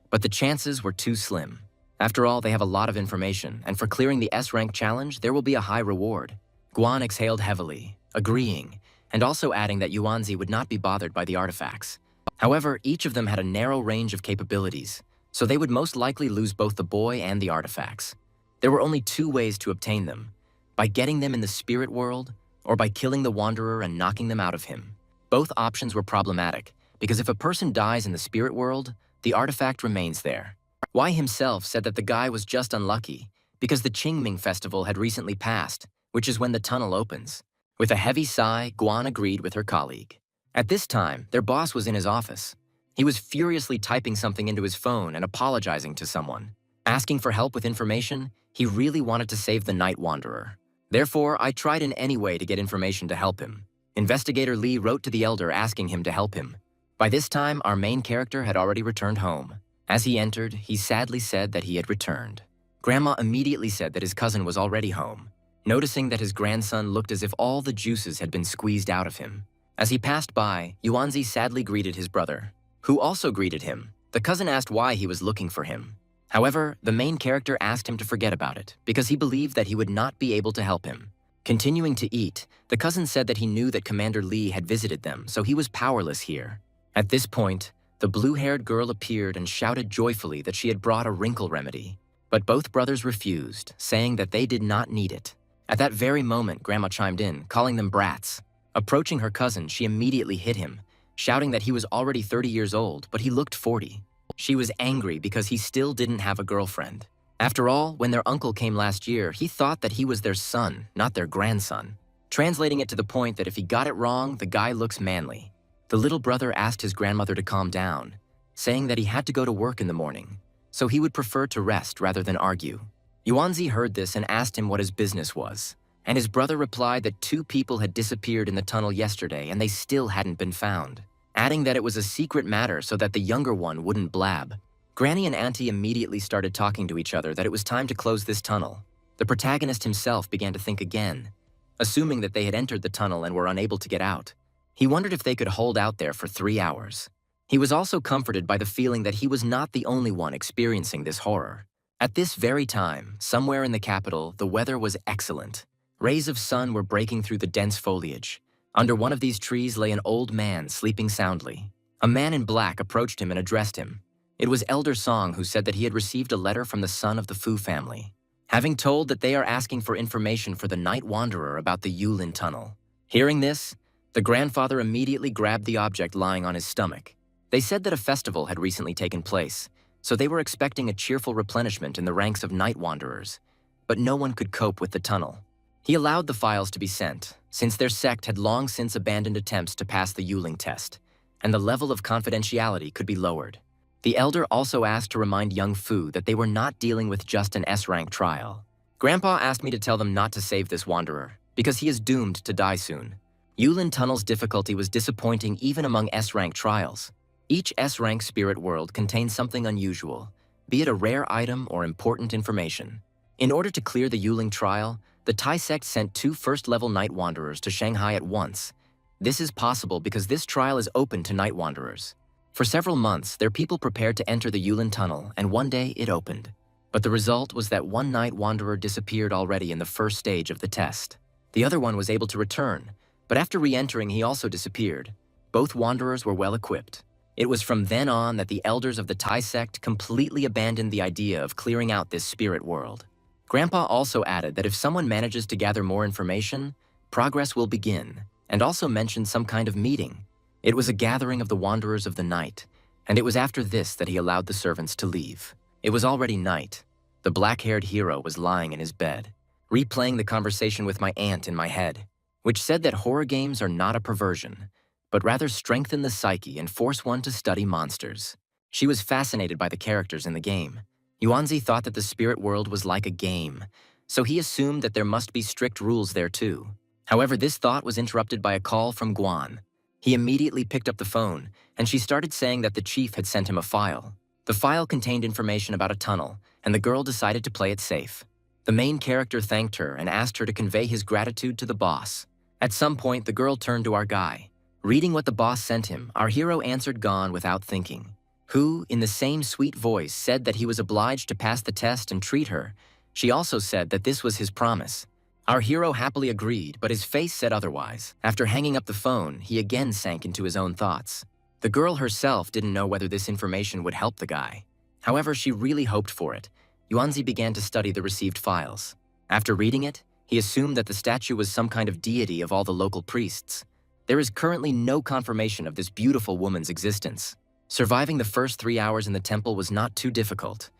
but the chances were too slim. After all, they have a lot of information, and for clearing the S-rank challenge, there will be a high reward. Guan exhaled heavily, agreeing, and also adding that Yuanzi would not be bothered by the artifacts. However, each of them had a narrow range of capabilities, so they would most likely lose both the boy and the artifacts. There were only 2 ways to obtain them: by getting them in the spirit world, or by killing the wanderer and knocking them out of him. Both options were problematic, because if a person dies in the spirit world, the artifact remains there. Wai himself said that the guy was just unlucky, because the Qingming festival had recently passed, which is when the tunnel opens. With a heavy sigh, Guan agreed with her colleague. At this time, their boss was in his office. He was furiously typing something into his phone and apologizing to someone. Asking for help with information, he really wanted to save the Night Wanderer. Therefore, I tried in any way to get information to help him. Investigator Lee wrote to the elder asking him to help him. By this time, our main character had already returned home. As he entered, he sadly said that he had returned. Grandma immediately said that his cousin was already home, noticing that his grandson looked as if all the juices had been squeezed out of him. As he passed by, Yuanzi sadly greeted his brother, who also greeted him. The cousin asked why he was looking for him. However, the main character asked him to forget about it, because he believed that he would not be able to help him. Continuing to eat, the cousin said that he knew that Commander Lee had visited them, so he was powerless here. At this point, the blue-haired girl appeared and shouted joyfully that she had brought a wrinkle remedy. But both brothers refused, saying that they did not need it. At that very moment, Grandma chimed in, calling them brats. Approaching her cousin, she immediately hit him, shouting that he was already 30 years old, but he looked 40. She was angry because he still didn't have a girlfriend. After all, when their uncle came last year, he thought that he was their son, not their grandson. Translating it to the point that if he got it wrong, the guy looks manly. The little brother asked his grandmother to calm down, saying that he had to go to work in the morning, so he would prefer to rest rather than argue. Yuanzi heard this and asked him what his business was, and his brother replied that 2 people had disappeared in the tunnel yesterday and they still hadn't been found, adding that it was a secret matter so that the younger one wouldn't blab. Granny and Auntie immediately started talking to each other that it was time to close this tunnel. The protagonist himself began to think again, assuming that they had entered the tunnel and were unable to get out. He wondered if they could hold out there for 3 hours. He was also comforted by the feeling that he was not the only one experiencing this horror. At this very time, somewhere in the capital, the weather was excellent. Rays of sun were breaking through the dense foliage, Under one of these trees lay an old man sleeping soundly. A man in black approached him and addressed him. It was Elder Song, who said that he had received a letter from the son of the Fu family, having told that they are asking for information for the Night Wanderer about the Yulan tunnel. Hearing this, the grandfather immediately grabbed the object lying on his stomach. They said that a festival had recently taken place, so they were expecting a cheerful replenishment in the ranks of Night Wanderers, but no one could cope with the tunnel. He allowed the files to be sent, since their sect had long since abandoned attempts to pass the Yuling test, and the level of confidentiality could be lowered. The elder also asked to remind young Fu that they were not dealing with just an S-rank trial. Grandpa asked me to tell them not to save this wanderer, because he is doomed to die soon. Yulan Tunnel's difficulty was disappointing even among S-rank trials. Each S-rank spirit world contains something unusual, be it a rare item or important information. In order to clear the Yuling trial, the Tai sect sent 2 first-level Night Wanderers to Shanghai at once. This is possible because this trial is open to Night Wanderers. For several months, their people prepared to enter the Yulan Tunnel, and one day it opened. But the result was that one Night Wanderer disappeared already in the first stage of the test. The other one was able to return, but after re-entering he also disappeared. Both Wanderers were well equipped. It was from then on that the elders of the Tai sect completely abandoned the idea of clearing out this spirit world. Grandpa also added that if someone manages to gather more information, progress will begin, and also mentioned some kind of meeting. It was a gathering of the Wanderers of the Night, and it was after this that he allowed the servants to leave. It was already night. The black-haired hero was lying in his bed, replaying the conversation with my aunt in my head, which said that horror games are not a perversion, but rather strengthen the psyche and force one to study monsters. She was fascinated by the characters in the game. Yuanzi thought that the spirit world was like a game, so he assumed that there must be strict rules there too. However, this thought was interrupted by a call from Guan. He immediately picked up the phone, and she started saying that the chief had sent him a file. The file contained information about a tunnel, and the girl decided to play it safe. The main character thanked her and asked her to convey his gratitude to the boss. At some point, the girl turned to our guy. Reading what the boss sent him, our hero answered Gon without thinking, who, in the same sweet voice, said that he was obliged to pass the test and treat her. She also said that this was his promise. Our hero happily agreed, but his face said otherwise. After hanging up the phone, he again sank into his own thoughts. The girl herself didn't know whether this information would help the guy. However, she really hoped for it. Yuanzi began to study the received files. After reading it, he assumed that the statue was some kind of deity of all the local priests. There is currently no confirmation of this beautiful woman's existence. Surviving the first 3 hours in the temple was not too difficult,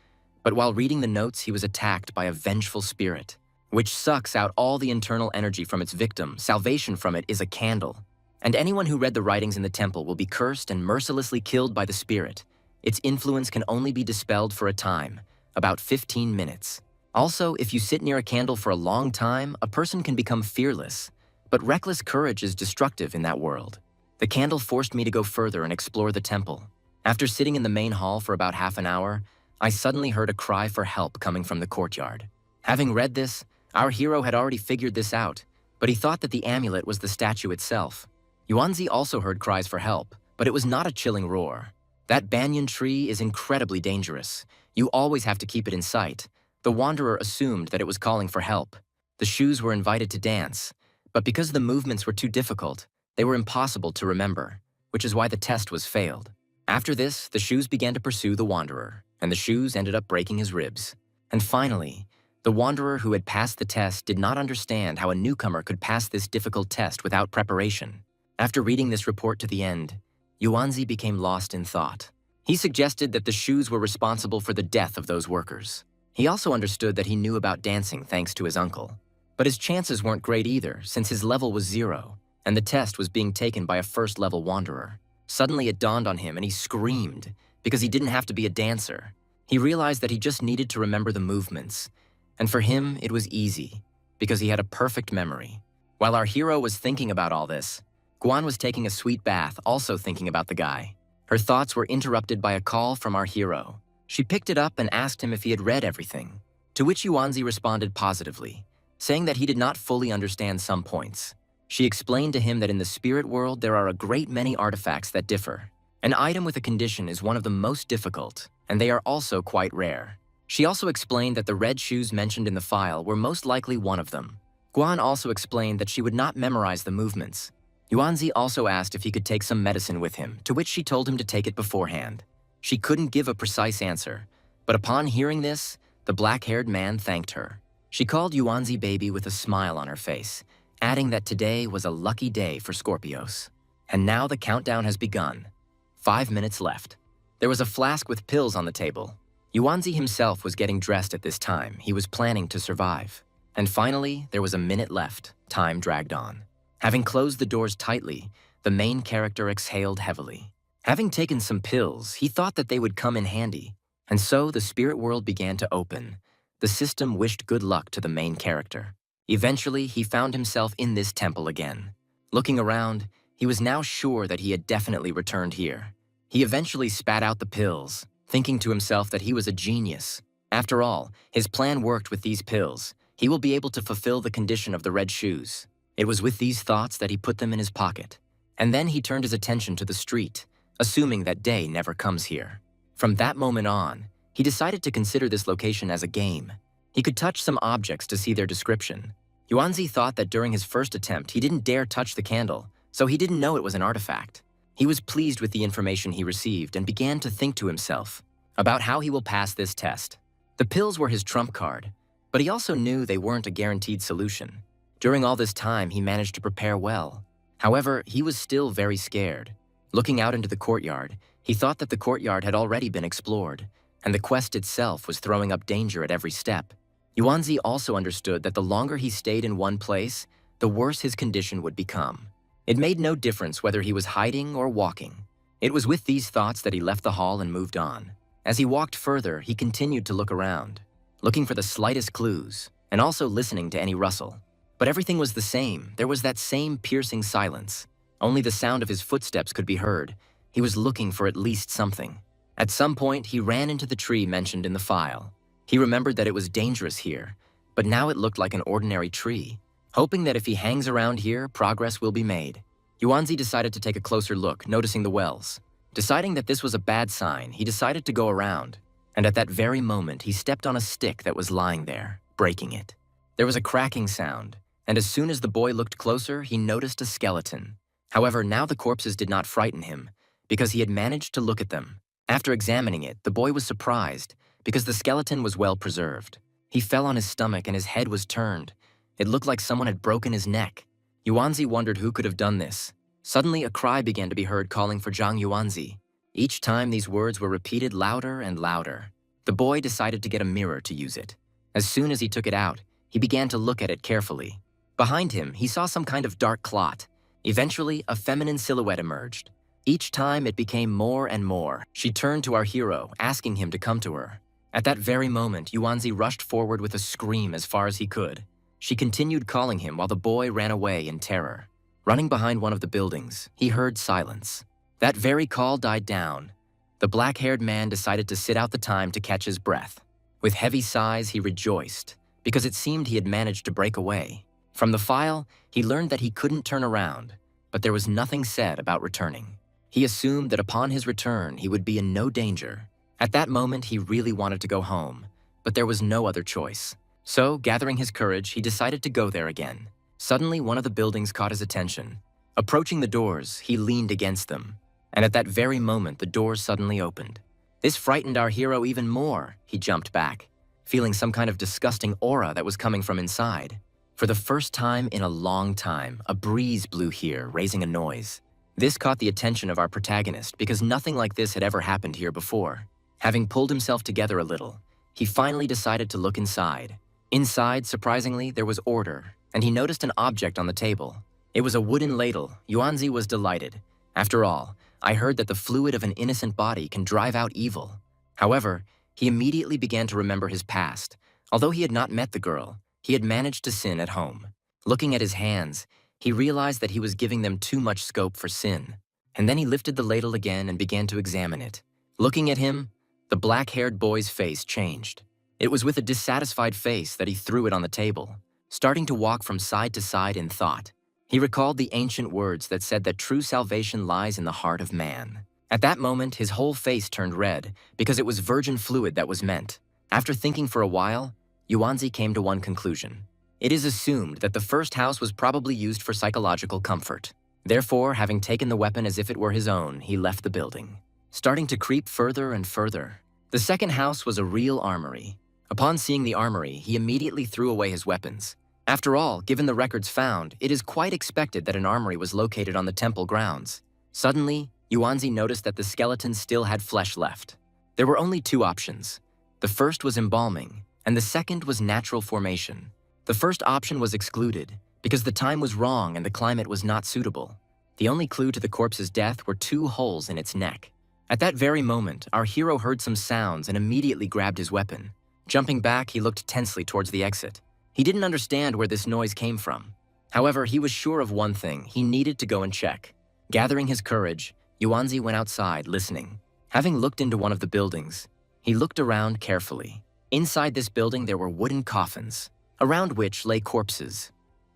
but while reading the notes, he was attacked by a vengeful spirit, which sucks out all the internal energy from its victim. Salvation from it is a candle, and anyone who read the writings in the temple will be cursed and mercilessly killed by the spirit. Its influence can only be dispelled for a time, about 15 minutes. Also, if you sit near a candle for a long time, a person can become fearless, but reckless courage is destructive in that world. The candle forced me to go further and explore the temple. After sitting in the main hall for about half an hour, I suddenly heard a cry for help coming from the courtyard. Having read this, our hero had already figured this out, but he thought that the amulet was the statue itself. Yuanzi also heard cries for help, but it was not a chilling roar. That banyan tree is incredibly dangerous. You always have to keep it in sight. The wanderer assumed that it was calling for help. The shoes were invited to dance, but because the movements were too difficult, they were impossible to remember, which is why the test was failed. After this, the shoes began to pursue the wanderer, and the shoes ended up breaking his ribs. And finally, the wanderer who had passed the test did not understand how a newcomer could pass this difficult test without preparation. After reading this report to the end, Yuanzi became lost in thought. He suggested that the shoes were responsible for the death of those workers. He also understood that he knew about dancing thanks to his uncle. But his chances weren't great either, since his level was 0, and the test was being taken by a first-level wanderer. Suddenly it dawned on him and he screamed, because he didn't have to be a dancer. He realized that he just needed to remember the movements, and for him it was easy, because he had a perfect memory. While our hero was thinking about all this, Guan was taking a sweet bath, also thinking about the guy. Her thoughts were interrupted by a call from our hero. She picked it up and asked him if he had read everything, to which Yuanzi responded positively, saying that he did not fully understand some points. She explained to him that in the spirit world there are a great many artifacts that differ. An item with a condition is one of the most difficult, and they are also quite rare. She also explained that the red shoes mentioned in the file were most likely one of them. Guan also explained that she would not memorize the movements. Yuanzi also asked if he could take some medicine with him, to which she told him to take it beforehand. She couldn't give a precise answer, but upon hearing this, the black-haired man thanked her. She called Yuanzi baby with a smile on her face, adding that today was a lucky day for Scorpios. And now the countdown has begun. 5 minutes left. There was a flask with pills on the table. Yuanzi himself was getting dressed at this time. He was planning to survive. And finally, there was a minute left. Time dragged on. Having closed the doors tightly, the main character exhaled heavily. Having taken some pills, he thought that they would come in handy. And so the spirit world began to open. The system wished good luck to the main character. Eventually, he found himself in this temple again. Looking around, he was now sure that he had definitely returned here. He eventually spat out the pills, thinking to himself that he was a genius. After all, his plan worked with these pills. He will be able to fulfill the condition of the red shoes. It was with these thoughts that he put them in his pocket. And then he turned his attention to the street, assuming that day never comes here. From that moment on, he decided to consider this location as a game. He could touch some objects to see their description. Yuanzi thought that during his first attempt, he didn't dare touch the candle, so he didn't know it was an artifact. He was pleased with the information he received and began to think to himself about how he will pass this test. The pills were his trump card, but he also knew they weren't a guaranteed solution. During all this time, he managed to prepare well. However, he was still very scared. Looking out into the courtyard, he thought that the courtyard had already been explored, and the quest itself was throwing up danger at every step. Yuanzi also understood that the longer he stayed in one place, the worse his condition would become. It made no difference whether he was hiding or walking. It was with these thoughts that he left the hall and moved on. As he walked further, he continued to look around, looking for the slightest clues, and also listening to any rustle. But everything was the same. There was that same piercing silence. Only the sound of his footsteps could be heard. He was looking for at least something. At some point, he ran into the tree mentioned in the file. He remembered that it was dangerous here, but now it looked like an ordinary tree. Hoping that if he hangs around here, progress will be made. Yuanzi decided to take a closer look, noticing the wells. Deciding that this was a bad sign, he decided to go around. And at that very moment, he stepped on a stick that was lying there, breaking it. There was a cracking sound, and as soon as the boy looked closer, he noticed a skeleton. However, now the corpses did not frighten him, because he had managed to look at them. After examining it, the boy was surprised, because the skeleton was well preserved. He fell on his stomach and his head was turned. It looked like someone had broken his neck. Yuanzi wondered who could have done this. Suddenly, a cry began to be heard calling for Zhang Yuanzi. Each time these words were repeated louder and louder. The boy decided to get a mirror to use it. As soon as he took it out, he began to look at it carefully. Behind him, he saw some kind of dark clot. Eventually, a feminine silhouette emerged. Each time, it became more and more. She turned to our hero, asking him to come to her. At that very moment, Yuanzi rushed forward with a scream as far as he could. She continued calling him while the boy ran away in terror. Running behind one of the buildings, he heard silence. That very call died down. The black-haired man decided to sit out the time to catch his breath. With heavy sighs, he rejoiced, because it seemed he had managed to break away. From the file, he learned that he couldn't turn around, but there was nothing said about returning. He assumed that upon his return, he would be in no danger. At that moment, he really wanted to go home, but there was no other choice. So, gathering his courage, he decided to go there again. Suddenly, one of the buildings caught his attention. Approaching the doors, he leaned against them. And at that very moment, the doors suddenly opened. This frightened our hero even more. He jumped back, feeling some kind of disgusting aura that was coming from inside. For the first time in a long time, a breeze blew here, raising a noise. This caught the attention of our protagonist because nothing like this had ever happened here before. Having pulled himself together a little, he finally decided to look inside. Inside, surprisingly, there was order, and he noticed an object on the table. It was a wooden ladle. Yuanzi was delighted. After all, I heard that the fluid of an innocent body can drive out evil. However, he immediately began to remember his past. Although he had not met the girl, he had managed to sin at home. Looking at his hands, he realized that he was giving them too much scope for sin. And then he lifted the ladle again and began to examine it. Looking at him, the black-haired boy's face changed. It was with a dissatisfied face that he threw it on the table, starting to walk from side to side in thought. He recalled the ancient words that said that true salvation lies in the heart of man. At that moment, his whole face turned red because it was virgin fluid that was meant. After thinking for a while, Yuanzi came to one conclusion. It is assumed that the first house was probably used for psychological comfort. Therefore, having taken the weapon as if it were his own, he left the building, starting to creep further and further. The second house was a real armory. Upon seeing the armory, he immediately threw away his weapons. After all, given the records found, it is quite expected that an armory was located on the temple grounds. Suddenly, Yuanzi noticed that the skeleton still had flesh left. There were only two options. The first was embalming, and the second was natural formation. The first option was excluded, because the time was wrong and the climate was not suitable. The only clue to the corpse's death were two holes in its neck. At that very moment, our hero heard some sounds and immediately grabbed his weapon. Jumping back, he looked tensely towards the exit. He didn't understand where this noise came from. However, he was sure of one thing: he needed to go and check. Gathering his courage, Yuanzi went outside, listening. Having looked into one of the buildings, he looked around carefully. Inside this building, there were wooden coffins, around which lay corpses.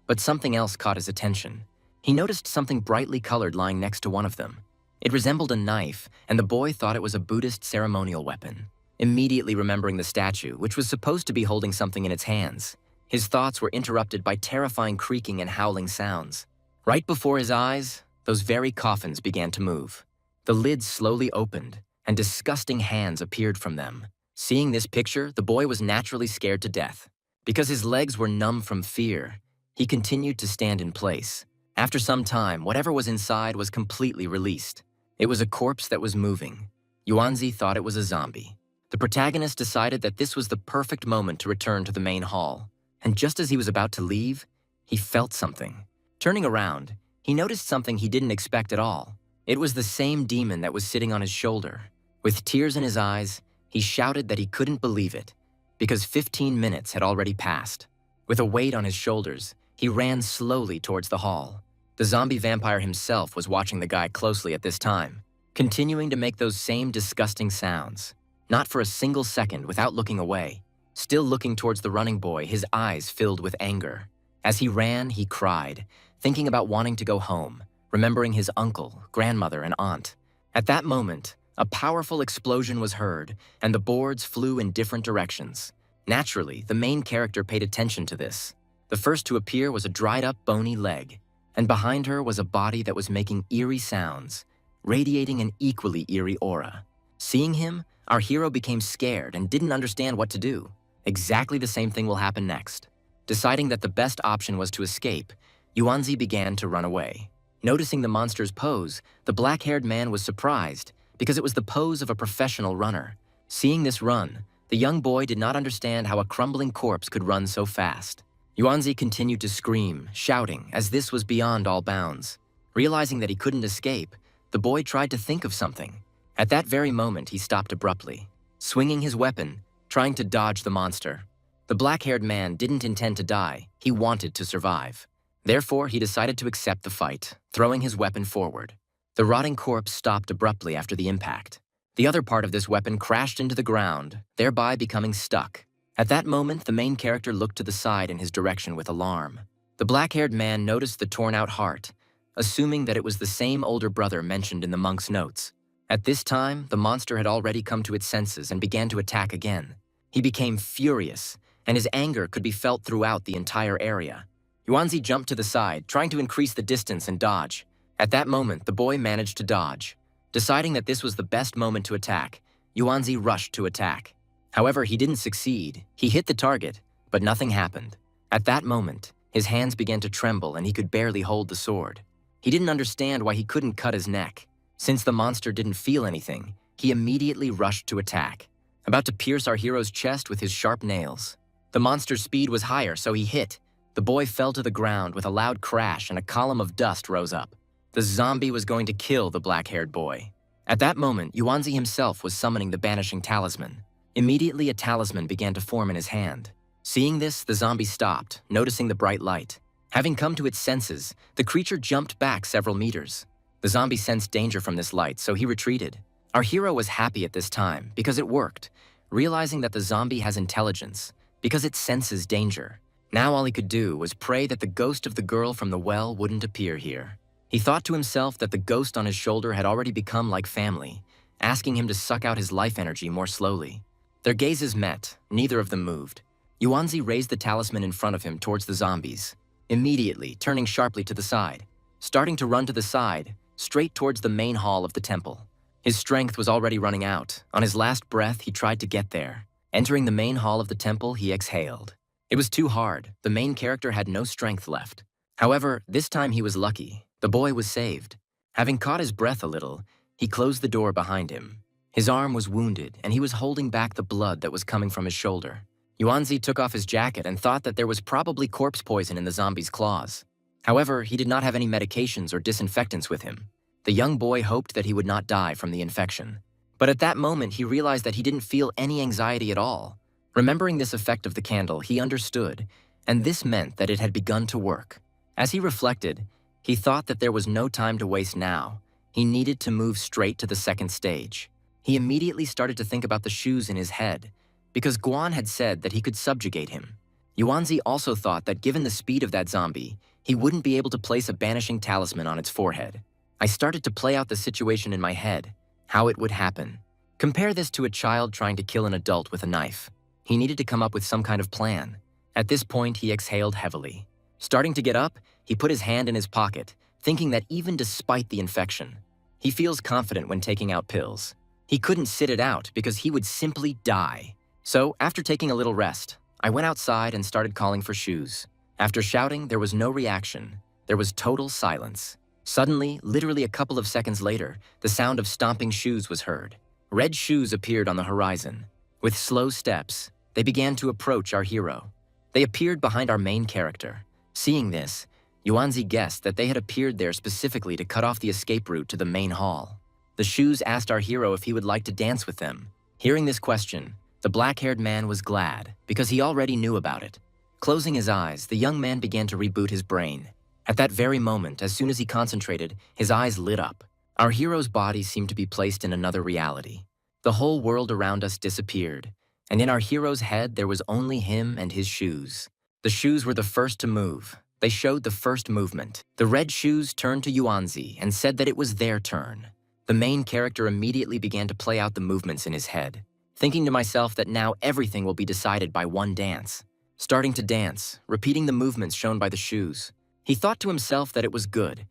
But something else caught his attention. He noticed something brightly colored lying next to one of them. It resembled a knife, and the boy thought it was a Buddhist ceremonial weapon. Immediately remembering the statue, which was supposed to be holding something in its hands, his thoughts were interrupted by terrifying creaking and howling sounds. Right before his eyes, those very coffins began to move. The lids slowly opened, and disgusting hands appeared from them. Seeing this picture, the boy was naturally scared to death. Because his legs were numb from fear, he continued to stand in place. After some time, whatever was inside was completely released. It was a corpse that was moving. Yuanzi thought it was a zombie. The protagonist decided that this was the perfect moment to return to the main hall. And just as he was about to leave, he felt something. Turning around, he noticed something he didn't expect at all. It was the same demon that was sitting on his shoulder. With tears in his eyes, he shouted that he couldn't believe it, because 15 minutes had already passed. With a weight on his shoulders, he ran slowly towards the hall. The zombie vampire himself was watching the guy closely at this time, continuing to make those same disgusting sounds. Not for a single second without looking away. Still looking towards the running boy, his eyes filled with anger. As he ran, he cried, thinking about wanting to go home, remembering his uncle, grandmother, and aunt. At that moment, a powerful explosion was heard, and the boards flew in different directions. Naturally, the main character paid attention to this. The first to appear was a dried-up, bony leg, and behind her was a body that was making eerie sounds, radiating an equally eerie aura. Seeing him, our hero became scared and didn't understand what to do. Exactly the same thing will happen next. Deciding that the best option was to escape, Yuanzi began to run away. Noticing the monster's pose, the black-haired man was surprised because it was the pose of a professional runner. Seeing this run, the young boy did not understand how a crumbling corpse could run so fast. Yuanzi continued to scream, shouting, as this was beyond all bounds. Realizing that he couldn't escape, the boy tried to think of something. At that very moment, he stopped abruptly, swinging his weapon, trying to dodge the monster. The black-haired man didn't intend to die, he wanted to survive. Therefore, he decided to accept the fight, throwing his weapon forward. The rotting corpse stopped abruptly after the impact. The other part of this weapon crashed into the ground, thereby becoming stuck. At that moment, the main character looked to the side in his direction with alarm. The black-haired man noticed the torn-out heart, assuming that it was the same older brother mentioned in the monk's notes. At this time, the monster had already come to its senses and began to attack again. He became furious, and his anger could be felt throughout the entire area. Yuanzi jumped to the side, trying to increase the distance and dodge. At that moment, the boy managed to dodge. Deciding that this was the best moment to attack, Yuanzi rushed to attack. However, he didn't succeed. He hit the target, but nothing happened. At that moment, his hands began to tremble and he could barely hold the sword. He didn't understand why he couldn't cut his neck. Since the monster didn't feel anything, he immediately rushed to attack, about to pierce our hero's chest with his sharp nails. The monster's speed was higher, so he hit. The boy fell to the ground with a loud crash and a column of dust rose up. The zombie was going to kill the black-haired boy. At that moment, Yuanzi himself was summoning the banishing talisman. Immediately, a talisman began to form in his hand. Seeing this, the zombie stopped, noticing the bright light. Having come to its senses, the creature jumped back several meters. The zombie sensed danger from this light, so he retreated. Our hero was happy at this time because it worked, realizing that the zombie has intelligence, because it senses danger. Now all he could do was pray that the ghost of the girl from the well wouldn't appear here. He thought to himself that the ghost on his shoulder had already become like family, asking him to suck out his life energy more slowly. Their gazes met, neither of them moved. Yuanzi raised the talisman in front of him towards the zombies, immediately turning sharply to the side. starting to run to the side, straight towards the main hall of the temple. His strength was already running out. On his last breath, he tried to get there. Entering the main hall of the temple, he exhaled. It was too hard. The main character had no strength left. However, this time he was lucky. The boy was saved. Having caught his breath a little, he closed the door behind him. His arm was wounded, and he was holding back the blood that was coming from his shoulder. Yuanzi took off his jacket and thought that there was probably corpse poison in the zombie's claws. However, he did not have any medications or disinfectants with him. The young boy hoped that he would not die from the infection. But at that moment, he realized that he didn't feel any anxiety at all. Remembering this effect of the candle, he understood, and this meant that it had begun to work. As he reflected, he thought that there was no time to waste now. He needed to move straight to the second stage. He immediately started to think about the shoes in his head, because Guan had said that he could subjugate him. Yuanzi also thought that given the speed of that zombie, he wouldn't be able to place a banishing talisman on its forehead. I started to play out the situation in my head, how it would happen. Compare this to a child trying to kill an adult with a knife. He needed to come up with some kind of plan. At this point, he exhaled heavily. Starting to get up, he put his hand in his pocket, thinking that even despite the infection, he feels confident when taking out pills. He couldn't sit it out because he would simply die. So, after taking a little rest, I went outside and started calling for shoes. After shouting, there was no reaction. There was total silence. Suddenly, literally a couple of seconds later, the sound of stomping shoes was heard. Red shoes appeared on the horizon. With slow steps, they began to approach our hero. They appeared behind our main character. Seeing this, Yuanzi guessed that they had appeared there specifically to cut off the escape route to the main hall. The shoes asked our hero if he would like to dance with them. Hearing this question, the black-haired man was glad because he already knew about it. Closing his eyes, the young man began to reboot his brain. At that very moment, as soon as he concentrated, his eyes lit up. Our hero's body seemed to be placed in another reality. The whole world around us disappeared, and in our hero's head there was only him and his shoes. The shoes were the first to move. They showed the first movement. The red shoes turned to Yuanzi and said that it was their turn. The main character immediately began to play out the movements in his head, thinking to myself that now everything will be decided by one dance. Starting to dance, repeating the movements shown by the shoes. He thought to himself that it was good,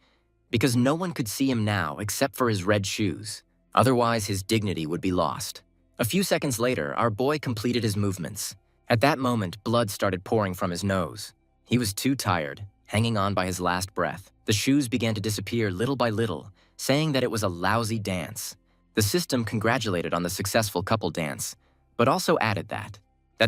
because no one could see him now except for his red shoes. Otherwise, his dignity would be lost. A few seconds later, our boy completed his movements. At that moment, blood started pouring from his nose. He was too tired, hanging on by his last breath. The shoes began to disappear little by little, saying that it was a lousy dance. The system congratulated on the successful couple dance, but also added that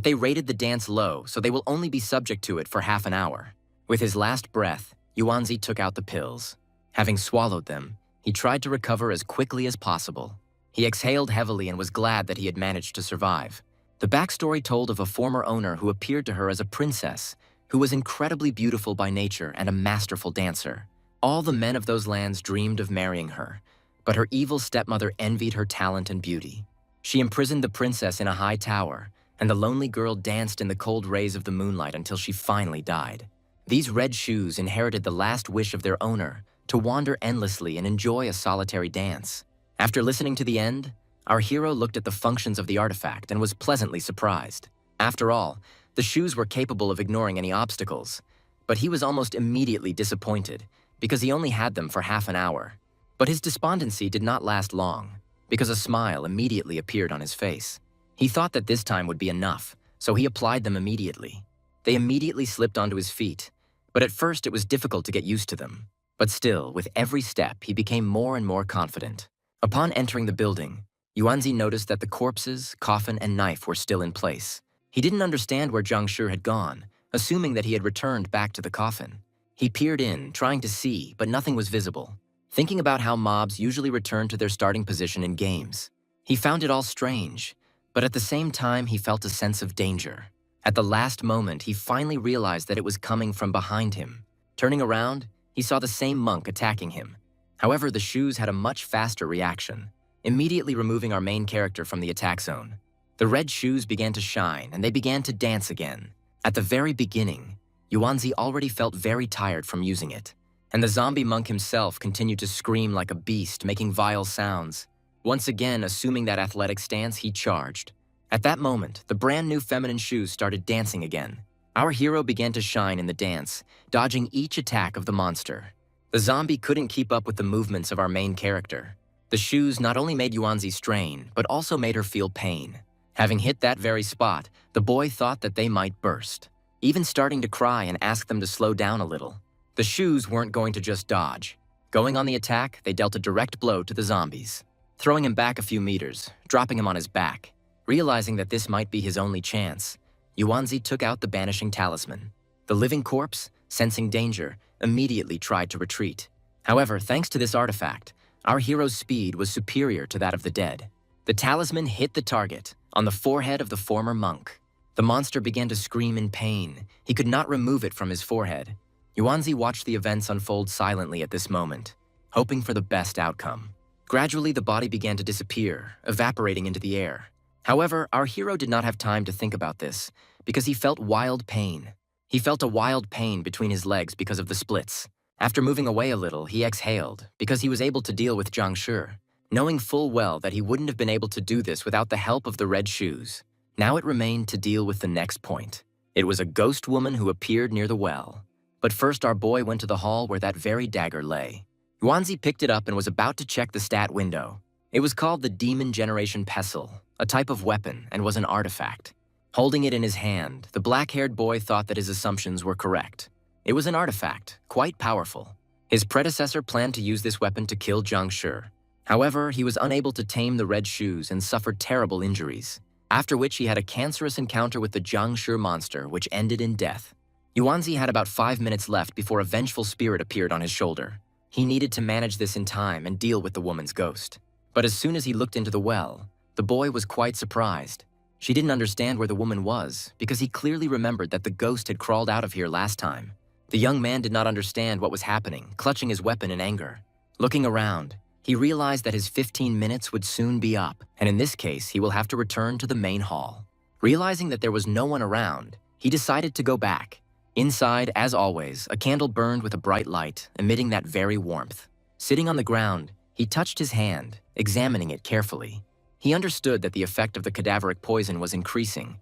they rated the dance low, so they will only be subject to it for half an hour. With his last breath, Yuanzi took out the pills. Having swallowed them, he tried to recover as quickly as possible. He exhaled heavily and was glad that he had managed to survive. The backstory told of a former owner who appeared to her as a princess, who was incredibly beautiful by nature and a masterful dancer. All the men of those lands dreamed of marrying her, but her evil stepmother envied her talent and beauty. She imprisoned the princess in a high tower, and the lonely girl danced in the cold rays of the moonlight until she finally died. These red shoes inherited the last wish of their owner to wander endlessly and enjoy a solitary dance. After listening to the end, our hero looked at the functions of the artifact and was pleasantly surprised. After all, the shoes were capable of ignoring any obstacles, but he was almost immediately disappointed because he only had them for half an hour. But his despondency did not last long, because a smile immediately appeared on his face. He thought that this time would be enough, so he applied them immediately. They immediately slipped onto his feet, but at first it was difficult to get used to them. But still, with every step, he became more and more confident. Upon entering the building, Yuanzi noticed that the corpses, coffin, and knife were still in place. He didn't understand where Zhang Shi had gone, assuming that he had returned back to the coffin. He peered in, trying to see, but nothing was visible. Thinking about how mobs usually return to their starting position in games, he found it all strange, but at the same time he felt a sense of danger. At the last moment, he finally realized that it was coming from behind him. Turning around, he saw the same monk attacking him. However, the shoes had a much faster reaction, immediately removing our main character from the attack zone. The red shoes began to shine, and they began to dance again. At the very beginning, Yuanzi already felt very tired from using it, and the zombie monk himself continued to scream like a beast, making vile sounds. Once again, assuming that athletic stance, he charged. At that moment, the brand new feminine shoes started dancing again. Our hero began to shine in the dance, dodging each attack of the monster. The zombie couldn't keep up with the movements of our main character. The shoes not only made Yuanzi strain, but also made her feel pain. Having hit that very spot, the boy thought that they might burst, even starting to cry and ask them to slow down a little. The shoes weren't going to just dodge. Going on the attack, they dealt a direct blow to the zombies, throwing him back a few meters, dropping him on his back. Realizing that this might be his only chance, Yuanzi took out the banishing talisman. The living corpse, sensing danger, immediately tried to retreat. However, thanks to this artifact, our hero's speed was superior to that of the dead. The talisman hit the target, on the forehead of the former monk. The monster began to scream in pain. He could not remove it from his forehead. Yuanzi watched the events unfold silently at this moment, hoping for the best outcome. Gradually, the body began to disappear, evaporating into the air. However, our hero did not have time to think about this, because he felt wild pain. He felt a wild pain between his legs because of the splits. After moving away a little, he exhaled, because he was able to deal with Zhang Shi, knowing full well that he wouldn't have been able to do this without the help of the red shoes. Now it remained to deal with the next point. It was a ghost woman who appeared near the well. But first our boy went to the hall where that very dagger lay. Yuanzi picked it up and was about to check the stat window. It was called the Demon Generation Pestle, a type of weapon, and was an artifact. Holding it in his hand, the black-haired boy thought that his assumptions were correct. It was an artifact, quite powerful. His predecessor planned to use this weapon to kill Zhang Shi. However, he was unable to tame the red shoes and suffered terrible injuries, after which he had a cancerous encounter with the Zhang Shi monster, which ended in death. Yuanzi had about 5 minutes left before a vengeful spirit appeared on his shoulder. He needed to manage this in time and deal with the woman's ghost. But as soon as he looked into the well, the boy was quite surprised. She didn't understand where the woman was, because he clearly remembered that the ghost had crawled out of here last time. The young man did not understand what was happening, clutching his weapon in anger. Looking around, he realized that his 15 minutes would soon be up, and in this case, he will have to return to the main hall. Realizing that there was no one around, he decided to go back. Inside, as always, a candle burned with a bright light, emitting that very warmth. Sitting on the ground, he touched his hand, examining it carefully. He understood that the effect of the cadaveric poison was increasing.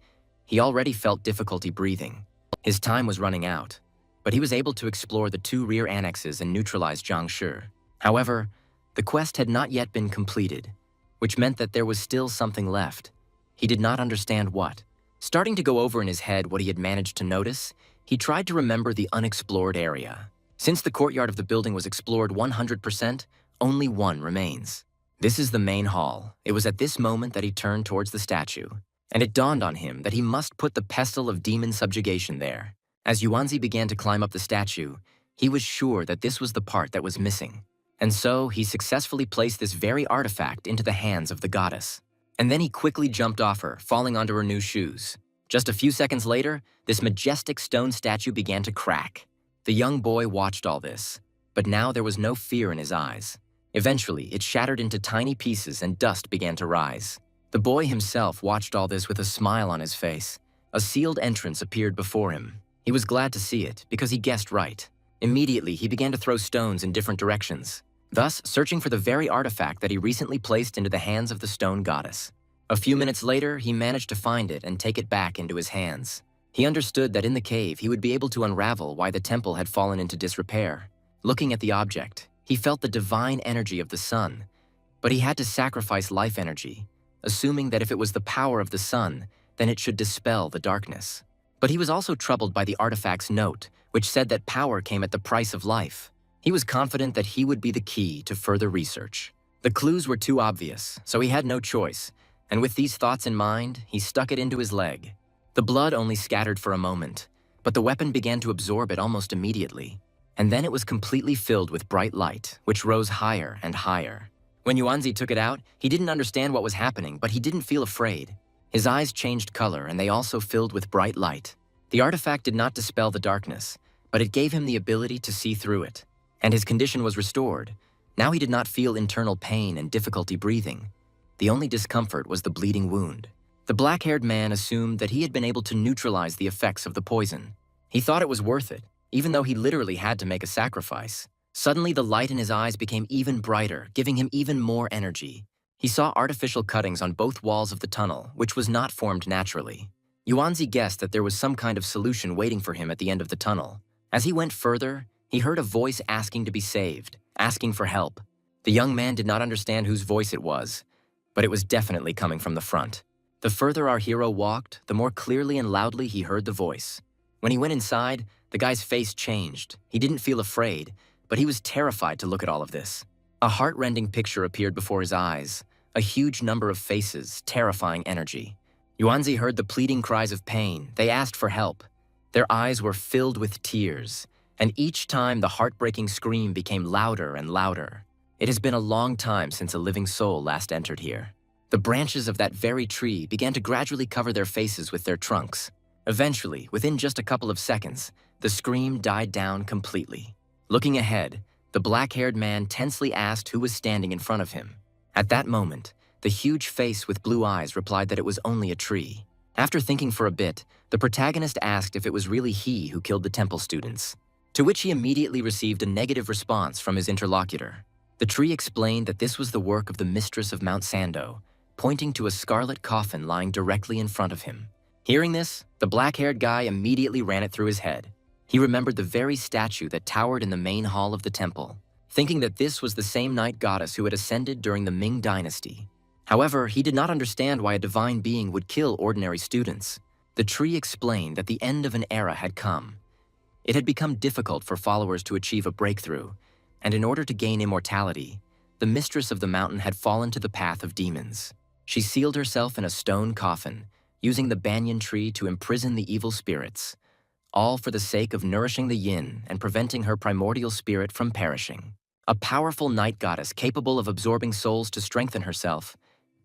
He already felt difficulty breathing. His time was running out, but he was able to explore the 2 rear annexes and neutralize Zhang Shi. However, the quest had not yet been completed, which meant that there was still something left. He did not understand what. Starting to go over in his head what he had managed to notice, he tried to remember the unexplored area. Since the courtyard of the building was explored 100%, only one remains. This is the main hall. It was at this moment that he turned towards the statue, and it dawned on him that he must put the pestle of demon subjugation there. As Yuanzi began to climb up the statue, he was sure that this was the part that was missing. And so he successfully placed this very artifact into the hands of the goddess. And then he quickly jumped off her, falling onto her new shoes. Just a few seconds later, this majestic stone statue began to crack. The young boy watched all this, but now there was no fear in his eyes. Eventually, it shattered into tiny pieces and dust began to rise. The boy himself watched all this with a smile on his face. A sealed entrance appeared before him. He was glad to see it, because he guessed right. Immediately, he began to throw stones in different directions, thus searching for the very artifact that he recently placed into the hands of the stone goddess. A few minutes later, he managed to find it and take it back into his hands. He understood that in the cave, he would be able to unravel why the temple had fallen into disrepair. Looking at the object, he felt the divine energy of the sun, but he had to sacrifice life energy, assuming that if it was the power of the sun, then it should dispel the darkness. But he was also troubled by the artifact's note, which said that power came at the price of life. He was confident that he would be the key to further research. The clues were too obvious, so he had no choice. And with these thoughts in mind, he stuck it into his leg. The blood only scattered for a moment, but the weapon began to absorb it almost immediately. And then it was completely filled with bright light, which rose higher and higher. When Yuanzi took it out, he didn't understand what was happening, but he didn't feel afraid. His eyes changed color, and they also filled with bright light. The artifact did not dispel the darkness, but it gave him the ability to see through it. And his condition was restored. Now he did not feel internal pain and difficulty breathing. The only discomfort was the bleeding wound. The black-haired man assumed that he had been able to neutralize the effects of the poison. He thought it was worth it, even though he literally had to make a sacrifice. Suddenly, the light in his eyes became even brighter, giving him even more energy. He saw artificial cuttings on both walls of the tunnel, which was not formed naturally. Yuanzi guessed that there was some kind of solution waiting for him at the end of the tunnel. As he went further, He heard a voice asking to be saved, asking for help. The young man did not understand whose voice it was, but it was definitely coming from the front. The further our hero walked, the more clearly and loudly he heard the voice. When he went inside, the guy's face changed. He didn't feel afraid, but he was terrified to look at all of this. A heart-rending picture appeared before his eyes, a huge number of faces, terrifying energy. Yuanzi heard the pleading cries of pain. They asked for help. Their eyes were filled with tears, and each time the heartbreaking scream became louder and louder. It has been a long time since a living soul last entered here. The branches of that very tree began to gradually cover their faces with their trunks. Eventually, within just a couple of seconds, the scream died down completely. Looking ahead, the black-haired man tensely asked who was standing in front of him. At that moment, the huge face with blue eyes replied that it was only a tree. After thinking for a bit, the protagonist asked if it was really he who killed the temple students, to which he immediately received a negative response from his interlocutor. The tree explained that this was the work of the mistress of Mount Sando, pointing to a scarlet coffin lying directly in front of him. Hearing this, the black-haired guy immediately ran it through his head. He remembered the very statue that towered in the main hall of the temple, thinking that this was the same night goddess who had ascended during the Ming dynasty. However, he did not understand why a divine being would kill ordinary students. The tree explained that the end of an era had come. It had become difficult for followers to achieve a breakthrough, and in order to gain immortality, the mistress of the mountain had fallen to the path of demons. She sealed herself in a stone coffin, using the banyan tree to imprison the evil spirits, all for the sake of nourishing the yin and preventing her primordial spirit from perishing. A powerful night goddess capable of absorbing souls to strengthen herself,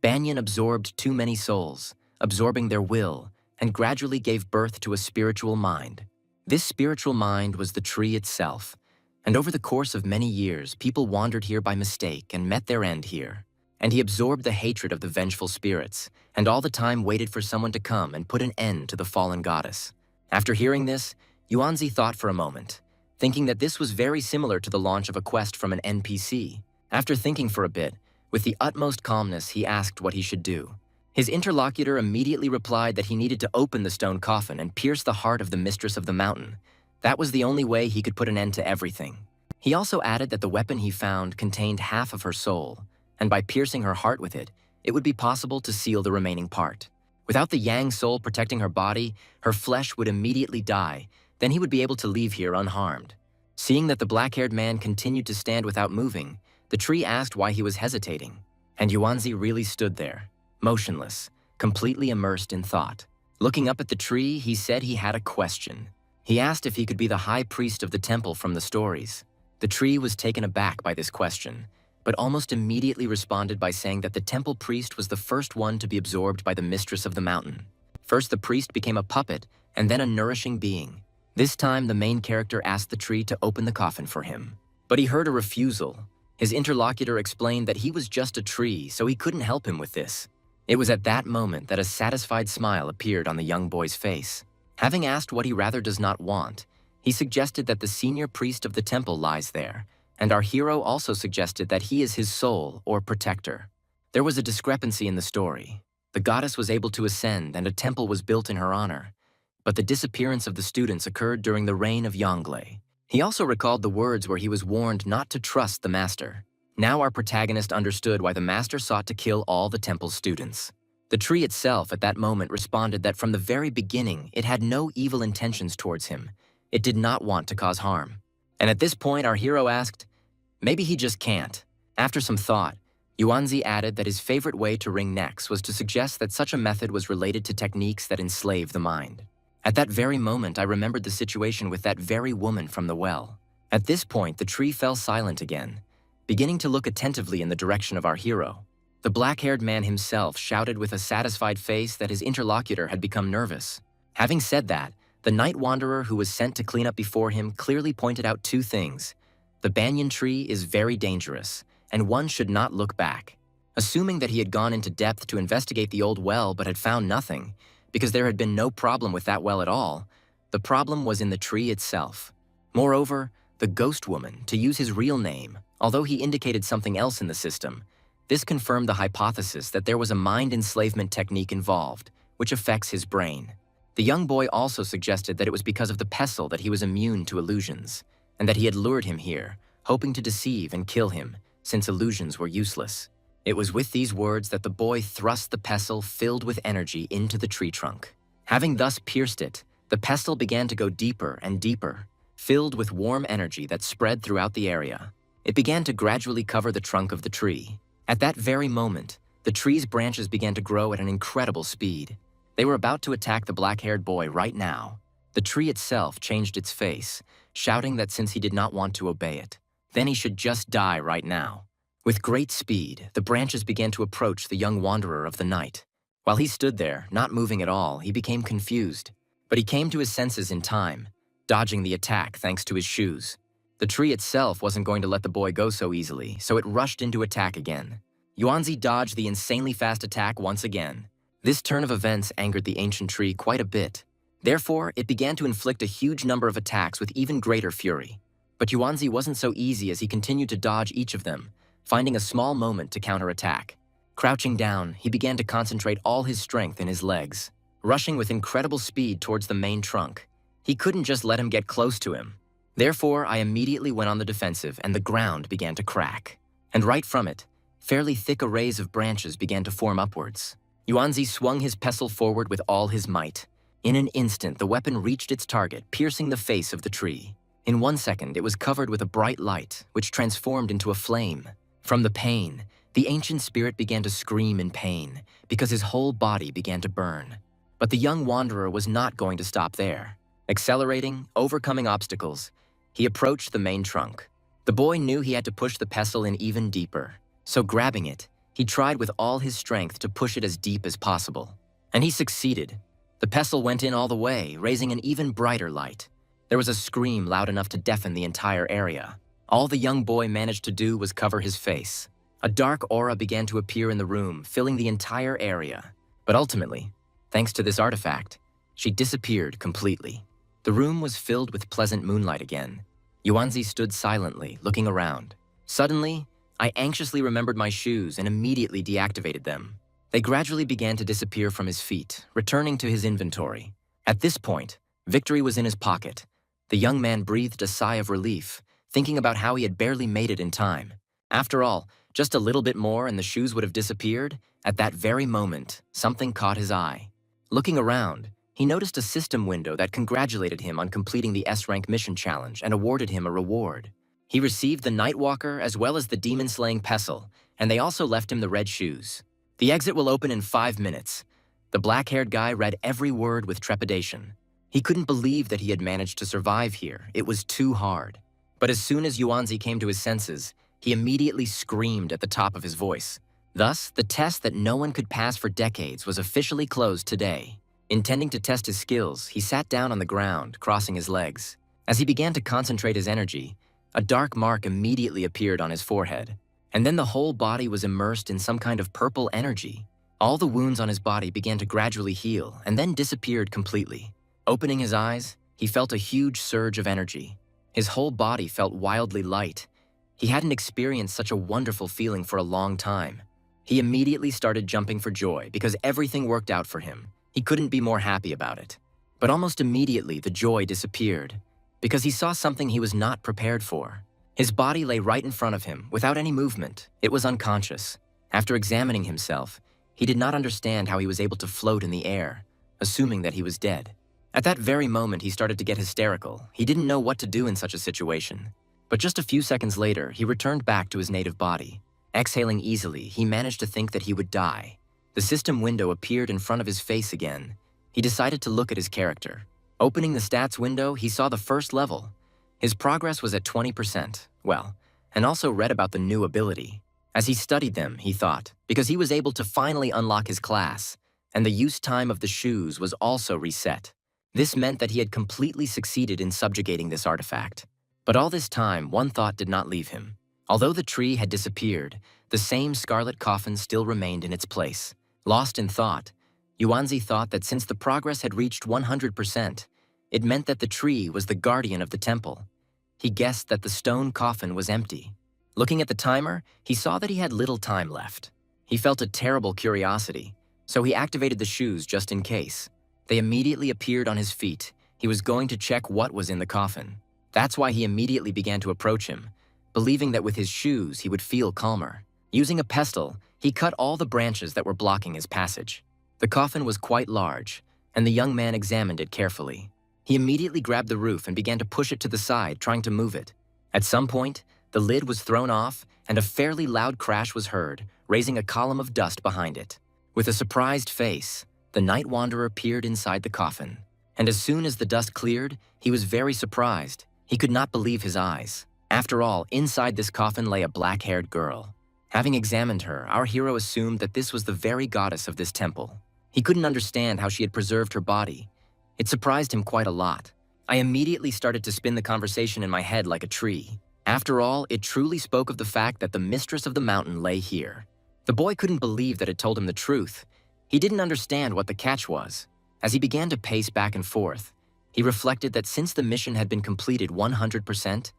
Banyan absorbed too many souls, absorbing their will, and gradually gave birth to a spiritual mind. This spiritual mind was the tree itself, and over the course of many years, people wandered here by mistake and met their end here. And he absorbed the hatred of the vengeful spirits, and all the time waited for someone to come and put an end to the fallen goddess. After hearing this, Yuanzi thought for a moment, thinking that this was very similar to the launch of a quest from an NPC. After thinking for a bit, with the utmost calmness, he asked what he should do. His interlocutor immediately replied that he needed to open the stone coffin and pierce the heart of the mistress of the mountain. That was the only way he could put an end to everything. He also added that the weapon he found contained half of her soul, and by piercing her heart with it, it would be possible to seal the remaining part. Without the Yang soul protecting her body, her flesh would immediately die, then he would be able to leave here unharmed. Seeing that the black-haired man continued to stand without moving, the tree asked why he was hesitating, and Yuanzi really stood there, motionless, completely immersed in thought. Looking up at the tree, he said he had a question. He asked if he could be the high priest of the temple from the stories. The tree was taken aback by this question, but almost immediately responded by saying that the temple priest was the first one to be absorbed by the mistress of the mountain. First, the priest became a puppet, and then a nourishing being. This time, the main character asked the tree to open the coffin for him. But he heard a refusal. His interlocutor explained that he was just a tree, so he couldn't help him with this. It was at that moment that a satisfied smile appeared on the young boy's face. Having asked what he rather does not want, he suggested that the senior priest of the temple lies there, and our hero also suggested that he is his soul or protector. There was a discrepancy in the story. The goddess was able to ascend and a temple was built in her honor, but the disappearance of the students occurred during the reign of Yongle. He also recalled the words where he was warned not to trust the master. Now our protagonist understood why the master sought to kill all the temple's students. The tree itself at that moment responded that from the very beginning it had no evil intentions towards him. It did not want to cause harm. And at this point our hero asked, maybe he just can't. After some thought, Yuanzi added that his favorite way to wring necks was to suggest that such a method was related to techniques that enslave the mind. At that very moment, I remembered the situation with that very woman from the well. At this point, the tree fell silent again, beginning to look attentively in the direction of our hero. The black-haired man himself shouted with a satisfied face that his interlocutor had become nervous. Having said that, the night wanderer who was sent to clean up before him clearly pointed out two things. The banyan tree is very dangerous, and one should not look back. Assuming that he had gone into depth to investigate the old well but had found nothing, because there had been no problem with that well at all, the problem was in the tree itself. Moreover, the ghost woman, to use his real name, although he indicated something else in the system, this confirmed the hypothesis that there was a mind enslavement technique involved, which affects his brain. The young boy also suggested that it was because of the pestle that he was immune to illusions. and that he had lured him here, hoping to deceive and kill him, since illusions were useless. It was with these words that the boy thrust the pestle filled with energy into the tree trunk. Having thus pierced it, the pestle began to go deeper and deeper, filled with warm energy that spread throughout the area. It began to gradually cover the trunk of the tree. At that very moment, the tree's branches began to grow at an incredible speed. They were about to attack the black-haired boy right now. The tree itself changed its face, shouting that since he did not want to obey it, then he should just die right now. With great speed, the branches began to approach the young wanderer of the night. While he stood there, not moving at all, he became confused. But he came to his senses in time, dodging the attack thanks to his shoes. The tree itself wasn't going to let the boy go so easily, so it rushed into attack again. Yuanzi dodged the insanely fast attack once again. This turn of events angered the ancient tree quite a bit. Therefore, it began to inflict a huge number of attacks with even greater fury. But Yuanzi wasn't so easy as he continued to dodge each of them, finding a small moment to counterattack. Crouching down, he began to concentrate all his strength in his legs, rushing with incredible speed towards the main trunk. He couldn't just let him get close to him. Therefore, I immediately went on the defensive and the ground began to crack. And right from it, fairly thick arrays of branches began to form upwards. Yuanzi swung his pestle forward with all his might. In an instant, the weapon reached its target, piercing the face of the tree. In 1 second, it was covered with a bright light, which transformed into a flame. From the pain, the ancient spirit began to scream in pain, because his whole body began to burn. But the young wanderer was not going to stop there. Accelerating, overcoming obstacles, he approached the main trunk. The boy knew he had to push the pestle in even deeper, so grabbing it, he tried with all his strength to push it as deep as possible. And he succeeded. The pestle went in all the way, raising an even brighter light. There was a scream loud enough to deafen the entire area. All the young boy managed to do was cover his face. A dark aura began to appear in the room, filling the entire area. But ultimately, thanks to this artifact, she disappeared completely. The room was filled with pleasant moonlight again. Yuanzi stood silently, looking around. Suddenly, I anxiously remembered my shoes and immediately deactivated them. They gradually began to disappear from his feet, returning to his inventory. At this point, victory was in his pocket. The young man breathed a sigh of relief, thinking about how he had barely made it in time. After all, just a little bit more and the shoes would have disappeared. At that very moment, something caught his eye. Looking around, he noticed a system window that congratulated him on completing the S-rank mission challenge and awarded him a reward. He received the Nightwalker as well as the demon-slaying pestle, and they also left him the red shoes. The exit will open in 5 minutes. The black-haired guy read every word with trepidation. He couldn't believe that he had managed to survive here. It was too hard. But as soon as Yuanzi came to his senses, he immediately screamed at the top of his voice. Thus, the test that no one could pass for decades was officially closed today. Intending to test his skills, he sat down on the ground, crossing his legs. As he began to concentrate his energy, a dark mark immediately appeared on his forehead. And then the whole body was immersed in some kind of purple energy. All the wounds on his body began to gradually heal and then disappeared completely. Opening his eyes, he felt a huge surge of energy. His whole body felt wildly light. He hadn't experienced such a wonderful feeling for a long time. He immediately started jumping for joy because everything worked out for him. He couldn't be more happy about it. But almost immediately, the joy disappeared because he saw something he was not prepared for. His body lay right in front of him, without any movement. It was unconscious. After examining himself, he did not understand how he was able to float in the air, assuming that he was dead. At that very moment, he started to get hysterical. He didn't know what to do in such a situation. But just a few seconds later, he returned back to his native body. Exhaling easily, he managed to think that he would die. The system window appeared in front of his face again. He decided to look at his character. Opening the stats window, he saw the first level. His progress was at 20%, and also read about the new ability. As he studied them, he thought, because he was able to finally unlock his class, and the use time of the shoes was also reset. This meant that he had completely succeeded in subjugating this artifact. But all this time, one thought did not leave him. Although the tree had disappeared, the same scarlet coffin still remained in its place. Lost in thought, Yuanzi thought that since the progress had reached 100%, it meant that the tree was the guardian of the temple. He guessed that the stone coffin was empty. Looking at the timer, he saw that he had little time left. He felt a terrible curiosity, so he activated the shoes just in case. They immediately appeared on his feet. He was going to check what was in the coffin. That's why he immediately began to approach him, believing that with his shoes he would feel calmer. Using a pestle, he cut all the branches that were blocking his passage. The coffin was quite large, and the young man examined it carefully. He immediately grabbed the roof and began to push it to the side, trying to move it. At some point, the lid was thrown off, and a fairly loud crash was heard, raising a column of dust behind it. With a surprised face, the night wanderer peered inside the coffin. And as soon as the dust cleared, he was very surprised. He could not believe his eyes. After all, inside this coffin lay a black-haired girl. Having examined her, our hero assumed that this was the very goddess of this temple. He couldn't understand how she had preserved her body. It surprised him quite a lot. I immediately started to spin the conversation in my head like a tree. After all, it truly spoke of the fact that the mistress of the mountain lay here. The boy couldn't believe that it told him the truth. He didn't understand what the catch was. As he began to pace back and forth, he reflected that since the mission had been completed 100%,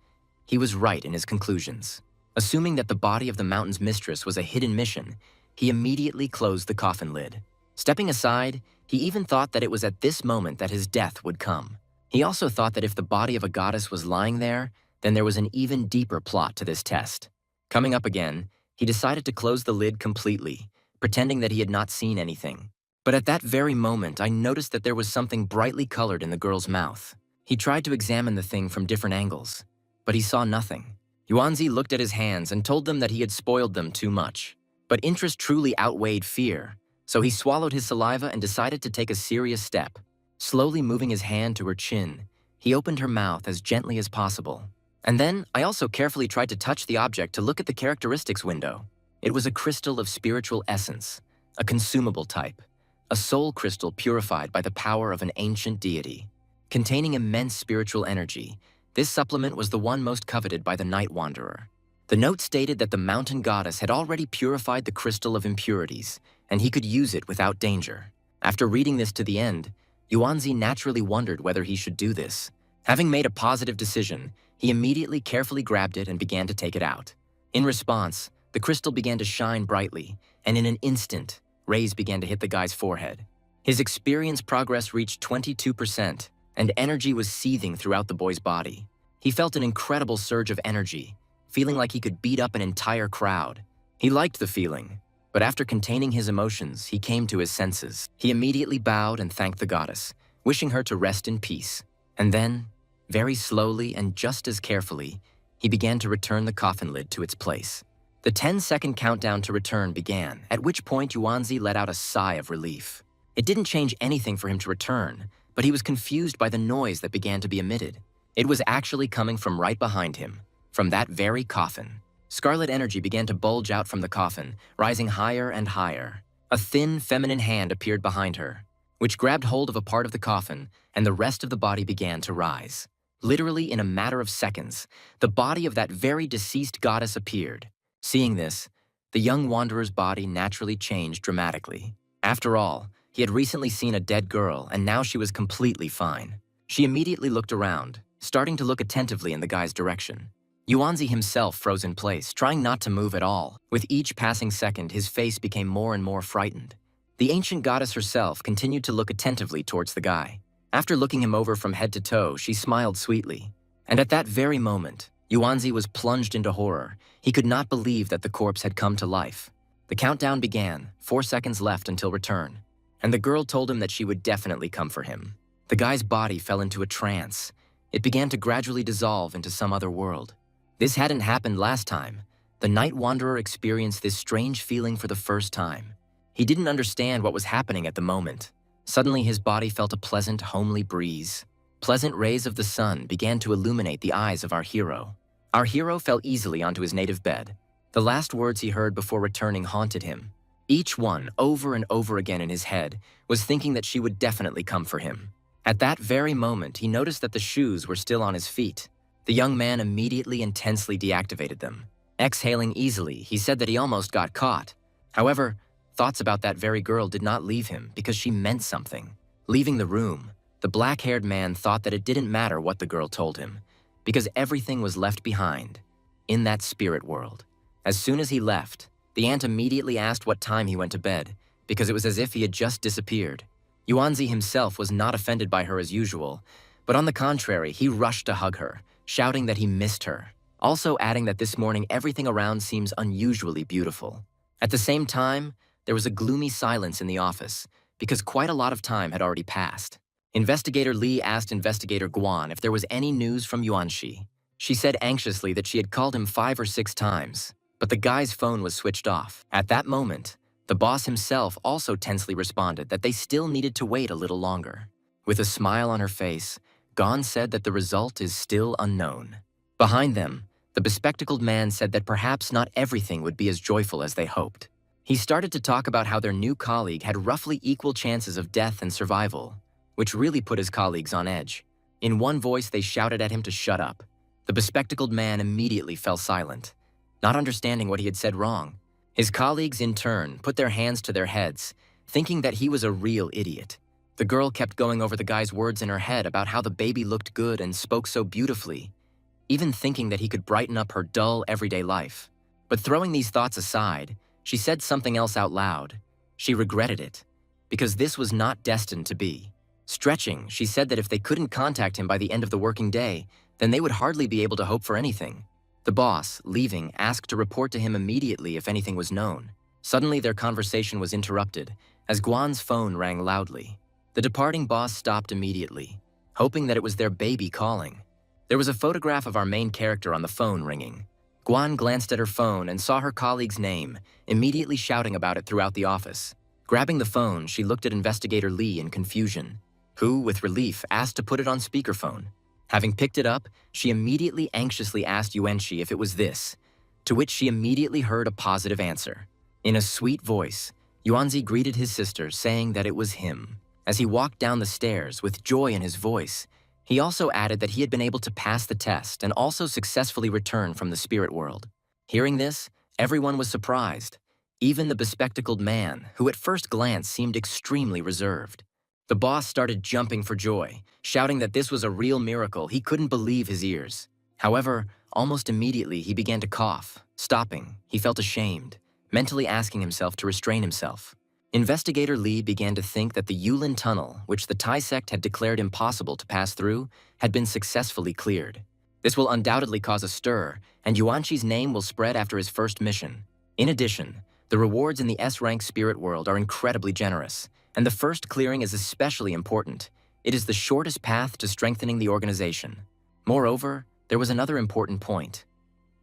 he was right in his conclusions. Assuming that the body of the mountain's mistress was a hidden mission, he immediately closed the coffin lid. Stepping aside, he even thought that it was at this moment that his death would come. He also thought that if the body of a goddess was lying there, then there was an even deeper plot to this test. Coming up again, he decided to close the lid completely, pretending that he had not seen anything. But at that very moment, I noticed that there was something brightly colored in the girl's mouth. He tried to examine the thing from different angles, but he saw nothing. Yuanzi looked at his hands and told them that he had spoiled them too much. But interest truly outweighed fear, so he swallowed his saliva and decided to take a serious step. Slowly moving his hand to her chin, he opened her mouth as gently as possible. And then, I also carefully tried to touch the object to look at the characteristics window. It was a crystal of spiritual essence, a consumable type, a soul crystal purified by the power of an ancient deity. Containing immense spiritual energy, this supplement was the one most coveted by the night wanderer. The note stated that the mountain goddess had already purified the crystal of impurities, and he could use it without danger. After reading this to the end, Yuanzi naturally wondered whether he should do this. Having made a positive decision, he immediately carefully grabbed it and began to take it out. In response, the crystal began to shine brightly, and in an instant, rays began to hit the guy's forehead. His experience progress reached 22%, and energy was seething throughout the boy's body. He felt an incredible surge of energy, feeling like he could beat up an entire crowd. He liked the feeling, but after containing his emotions, he came to his senses. He immediately bowed and thanked the goddess, wishing her to rest in peace. And then, very slowly and just as carefully, he began to return the coffin lid to its place. The 10-second countdown to return began, at which point Yuanzi let out a sigh of relief. It didn't change anything for him to return, but he was confused by the noise that began to be emitted. It was actually coming from right behind him, from that very coffin. Scarlet energy began to bulge out from the coffin, rising higher and higher. A thin, feminine hand appeared behind her, which grabbed hold of a part of the coffin, and the rest of the body began to rise. Literally in a matter of seconds, the body of that very deceased goddess appeared. Seeing this, the young wanderer's body naturally changed dramatically. After all, he had recently seen a dead girl, and now she was completely fine. She immediately looked around, starting to look attentively in the guy's direction. Yuanzi himself froze in place, trying not to move at all. With each passing second, his face became more and more frightened. The ancient goddess herself continued to look attentively towards the guy. After looking him over from head to toe, she smiled sweetly. And at that very moment, Yuanzi was plunged into horror. He could not believe that the corpse had come to life. The countdown began, 4 seconds left until return, and the girl told him that she would definitely come for him. The guy's body fell into a trance. It began to gradually dissolve into some other world. This hadn't happened last time. The night wanderer experienced this strange feeling for the first time. He didn't understand what was happening at the moment. Suddenly, his body felt a pleasant, homely breeze. Pleasant rays of the sun began to illuminate the eyes of our hero. Our hero fell easily onto his native bed. The last words he heard before returning haunted him. Each one, over and over again in his head, was thinking that she would definitely come for him. At that very moment, he noticed that the shoes were still on his feet. The young man immediately intensely deactivated them. Exhaling easily, he said that he almost got caught. However, thoughts about that very girl did not leave him because she meant something. Leaving the room, the black-haired man thought that it didn't matter what the girl told him, because everything was left behind, in that spirit world. As soon as he left, the aunt immediately asked what time he went to bed, because it was as if he had just disappeared. Yuanzi himself was not offended by her as usual, but on the contrary, he rushed to hug her, shouting that he missed her, also adding that this morning everything around seems unusually beautiful. At the same time, there was a gloomy silence in the office because quite a lot of time had already passed. Investigator Lee asked Investigator Guan if there was any news from Yuanxi. She said anxiously that she had called him 5 or 6 times, but the guy's phone was switched off. At that moment, the boss himself also tensely responded that they still needed to wait a little longer. With a smile on her face, Guan said that the result is still unknown. Behind them, the bespectacled man said that perhaps not everything would be as joyful as they hoped. He started to talk about how their new colleague had roughly equal chances of death and survival, which really put his colleagues on edge. In one voice, they shouted at him to shut up. The bespectacled man immediately fell silent, not understanding what he had said wrong. His colleagues, in turn, put their hands to their heads, thinking that he was a real idiot. The girl kept going over the guy's words in her head about how the baby looked good and spoke so beautifully, even thinking that he could brighten up her dull, everyday life. But throwing these thoughts aside, she said something else out loud. She regretted it, because this was not destined to be. Stretching, she said that if they couldn't contact him by the end of the working day, then they would hardly be able to hope for anything. The boss, leaving, asked to report to him immediately if anything was known. Suddenly, their conversation was interrupted, as Guan's phone rang loudly. The departing boss stopped immediately, hoping that it was their baby calling. There was a photograph of our main character on the phone ringing. Guan glanced at her phone and saw her colleague's name, immediately shouting about it throughout the office. Grabbing the phone, she looked at Investigator Lee in confusion, who, with relief, asked to put it on speakerphone. Having picked it up, she immediately anxiously asked Yuanxi if it was this, to which she immediately heard a positive answer. In a sweet voice, Yuanzi greeted his sister, saying that it was him. As he walked down the stairs with joy in his voice, he also added that he had been able to pass the test and also successfully return from the spirit world. Hearing this, everyone was surprised, even the bespectacled man, who at first glance seemed extremely reserved. The boss started jumping for joy, shouting that this was a real miracle. He couldn't believe his ears. However, almost immediately he began to cough. Stopping, he felt ashamed, mentally asking himself to restrain himself. Investigator Lee began to think that the Yulan tunnel, which the Tai sect had declared impossible to pass through, had been successfully cleared. This will undoubtedly cause a stir, and Yuanxi's name will spread after his first mission. In addition, the rewards in the S-rank spirit world are incredibly generous, and the first clearing is especially important. It is the shortest path to strengthening the organization. Moreover, there was another important point.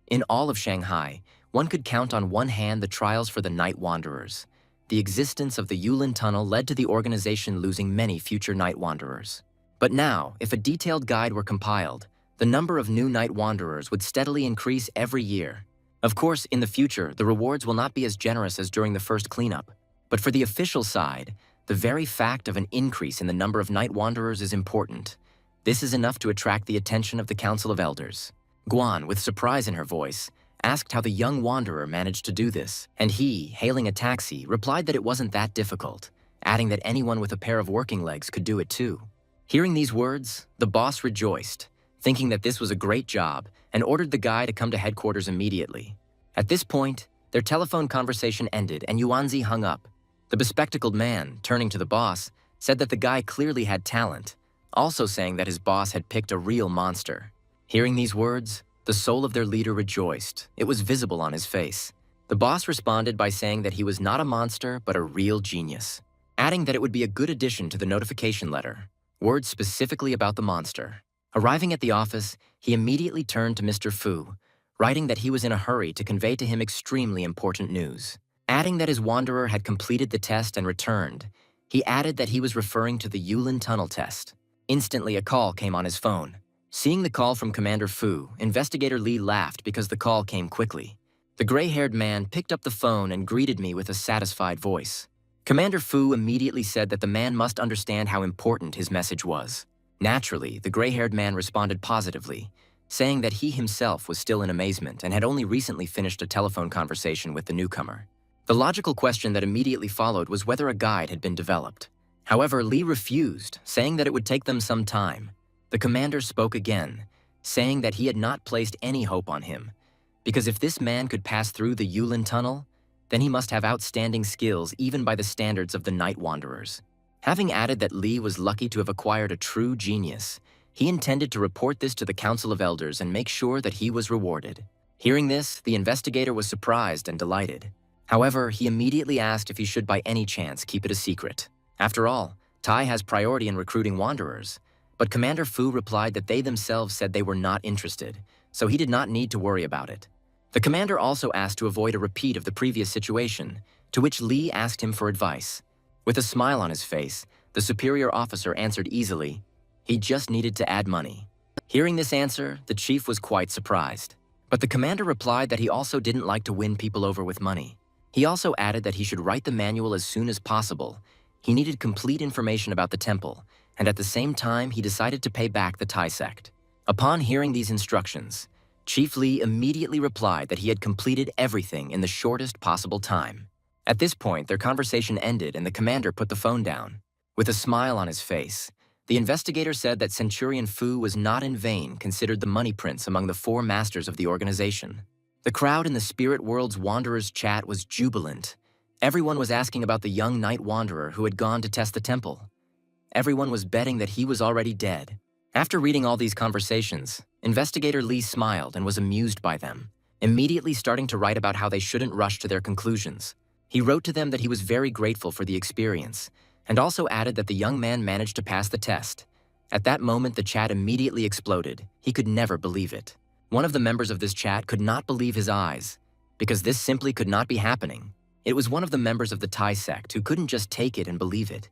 In all of Shanghai, one could count on one hand the trials for the Night Wanderers. The existence of the Yulan tunnel led to the organization losing many future Night Wanderers. But now, if a detailed guide were compiled, the number of new Night Wanderers would steadily increase every year. Of course, in the future, the rewards will not be as generous as during the first cleanup. But for the official side, the very fact of an increase in the number of Night Wanderers is important. This is enough to attract the attention of the Council of Elders. Guan, with surprise in her voice, asked how the young wanderer managed to do this, and he, hailing a taxi, replied that it wasn't that difficult, adding that anyone with a pair of working legs could do it too. Hearing these words, the boss rejoiced, thinking that this was a great job, and ordered the guy to come to headquarters immediately. At this point, their telephone conversation ended and Yuanzi hung up. The bespectacled man, turning to the boss, said that the guy clearly had talent, also saying that his boss had picked a real monster. Hearing these words, the soul of their leader rejoiced. It was visible on his face. The boss responded by saying that he was not a monster, but a real genius, adding that it would be a good addition to the notification letter, words specifically about the monster. Arriving at the office, he immediately turned to Mr. Fu, writing that he was in a hurry to convey to him extremely important news. Adding that his wanderer had completed the test and returned, he added that he was referring to the Yulan tunnel test. Instantly, a call came on his phone. Seeing the call from Commander Fu, Investigator Lee laughed because the call came quickly. The gray-haired man picked up the phone and greeted me with a satisfied voice. Commander Fu immediately said that the man must understand how important his message was. Naturally, the gray-haired man responded positively, saying that he himself was still in amazement and had only recently finished a telephone conversation with the newcomer. The logical question that immediately followed was whether a guide had been developed. However, Lee refused, saying that it would take them some time. The commander spoke again, saying that he had not placed any hope on him, because if this man could pass through the Yulan tunnel, then he must have outstanding skills even by the standards of the Night Wanderers. Having added that Lee was lucky to have acquired a true genius, He intended to report this to the Council of Elders and make sure that he was rewarded. Hearing this, the investigator was surprised and delighted. However, he immediately asked if he should by any chance keep it a secret. After all, Tai has priority in recruiting wanderers, but Commander Fu replied that they themselves said they were not interested, so he did not need to worry about it. The commander also asked to avoid a repeat of the previous situation, to which Li asked him for advice. With a smile on his face, the superior officer answered easily, he just needed to add money. Hearing this answer, the chief was quite surprised. But the commander replied that he also didn't like to win people over with money. He also added that he should write the manual as soon as possible. He needed complete information about the temple, and at the same time he decided to pay back the Tai sect. Upon hearing these instructions, Chief Li immediately replied that he had completed everything in the shortest possible time. At this point, their conversation ended and the commander put the phone down. With a smile on his face, the investigator said that Centurion Fu was not in vain considered the money prince among the 4 masters of the organization. The crowd in the spirit world's wanderers chat was jubilant. Everyone was asking about the young night wanderer who had gone to test the temple. Everyone was betting that he was already dead. After reading all these conversations, Investigator Li smiled and was amused by them, immediately starting to write about how they shouldn't rush to their conclusions. He wrote to them that he was very grateful for the experience, and also added that the young man managed to pass the test. At that moment, the chat immediately exploded. He could never believe it. One of the members of this chat could not believe his eyes, because this simply could not be happening. It was one of the members of the Tai sect who couldn't just take it and believe it.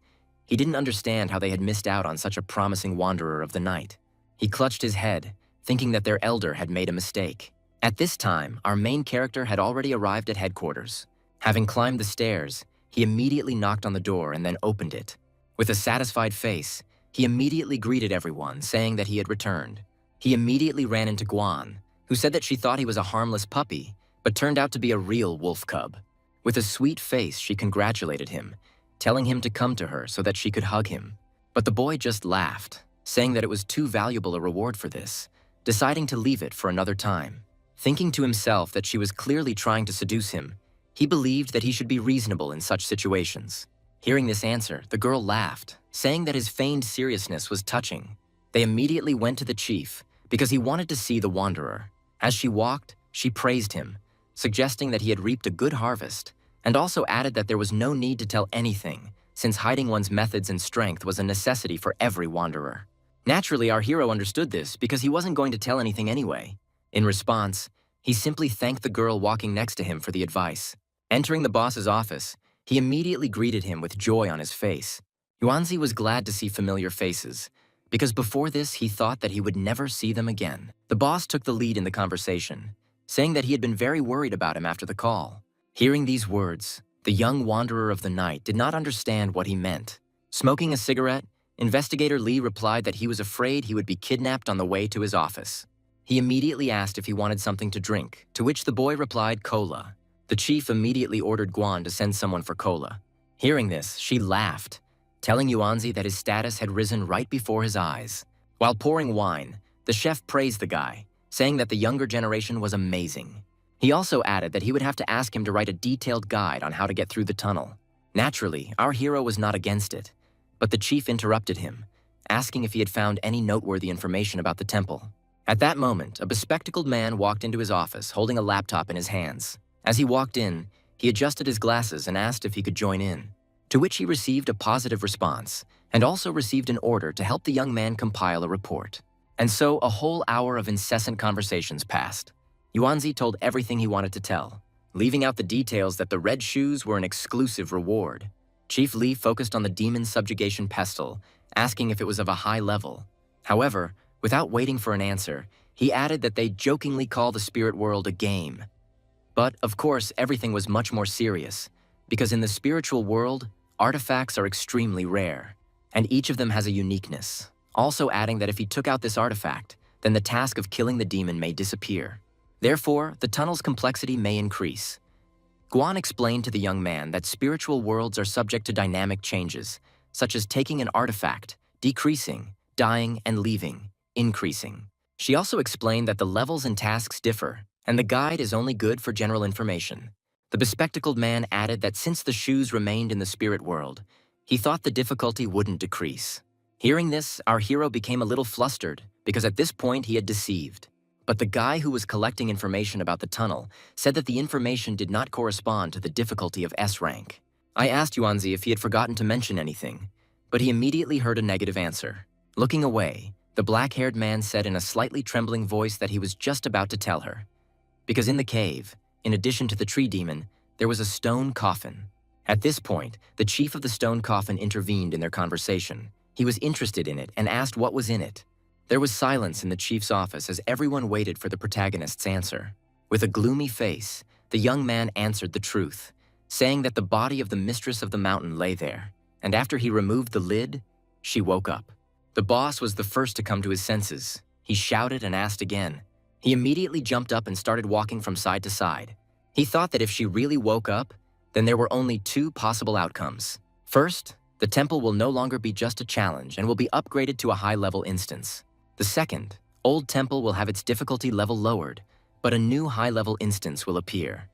He didn't understand how they had missed out on such a promising wanderer of the night. He clutched his head, thinking that their elder had made a mistake. At this time, our main character had already arrived at headquarters. Having climbed the stairs, he immediately knocked on the door and then opened it. With a satisfied face, he immediately greeted everyone, saying that he had returned. He immediately ran into Guan, who said that she thought he was a harmless puppy, but turned out to be a real wolf cub. With a sweet face, she congratulated him, telling him to come to her so that she could hug him. But the boy just laughed, saying that it was too valuable a reward for this, deciding to leave it for another time. Thinking to himself that she was clearly trying to seduce him, he believed that he should be reasonable in such situations. Hearing this answer, the girl laughed, saying that his feigned seriousness was touching. They immediately went to the chief, because he wanted to see the wanderer. As she walked, she praised him, suggesting that he had reaped a good harvest, and also added that there was no need to tell anything, since hiding one's methods and strength was a necessity for every wanderer. Naturally, our hero understood this because he wasn't going to tell anything anyway. In response, he simply thanked the girl walking next to him for the advice. Entering the boss's office, he immediately greeted him with joy on his face. Yuanzi was glad to see familiar faces, because before this he thought that he would never see them again. The boss took the lead in the conversation, saying that he had been very worried about him after the call. Hearing these words, the young wanderer of the night did not understand what he meant. Smoking a cigarette, Investigator Li replied that he was afraid he would be kidnapped on the way to his office. He immediately asked if he wanted something to drink, to which the boy replied cola. The chief immediately ordered Guan to send someone for cola. Hearing this, she laughed, telling Yuanzi that his status had risen right before his eyes. While pouring wine, the chef praised the guy, saying that the younger generation was amazing. He also added that he would have to ask him to write a detailed guide on how to get through the tunnel. Naturally, our hero was not against it, but the chief interrupted him, asking if he had found any noteworthy information about the temple. At that moment, a bespectacled man walked into his office holding a laptop in his hands. As he walked in, he adjusted his glasses and asked if he could join in, to which he received a positive response and also received an order to help the young man compile a report. And so a whole hour of incessant conversations passed. Yuanzi told everything he wanted to tell, leaving out the details that the red shoes were an exclusive reward. Chief Li focused on the demon subjugation pestle, asking if it was of a high level. However, without waiting for an answer, he added that they jokingly call the spirit world a game. But, of course, everything was much more serious, because in the spiritual world, artifacts are extremely rare, and each of them has a uniqueness, also adding that if he took out this artifact, then the task of killing the demon may disappear. Therefore, the tunnel's complexity may increase. Guan explained to the young man that spiritual worlds are subject to dynamic changes, such as taking an artifact, decreasing, dying, and leaving, increasing. She also explained that the levels and tasks differ, and the guide is only good for general information. The bespectacled man added that since the shoes remained in the spirit world, he thought the difficulty wouldn't decrease. Hearing this, our hero became a little flustered because at this point he had deceived. But the guy who was collecting information about the tunnel said that the information did not correspond to the difficulty of S rank. I asked Yuanzi if he had forgotten to mention anything, but he immediately heard a negative answer. Looking away, the black-haired man said in a slightly trembling voice that he was just about to tell her. Because in the cave, in addition to the tree demon, there was a stone coffin. At this point, the chief of the stone coffin intervened in their conversation. He was interested in it and asked what was in it. There was silence in the chief's office as everyone waited for the protagonist's answer. With a gloomy face, the young man answered the truth, saying that the body of the mistress of the mountain lay there, and after he removed the lid, she woke up. The boss was the first to come to his senses. He shouted and asked again. He immediately jumped up and started walking from side to side. He thought that if she really woke up, then there were only two possible outcomes. First, the temple will no longer be just a challenge and will be upgraded to a high-level instance. The second, Old Temple will have its difficulty level lowered, but a new high-level instance will appear.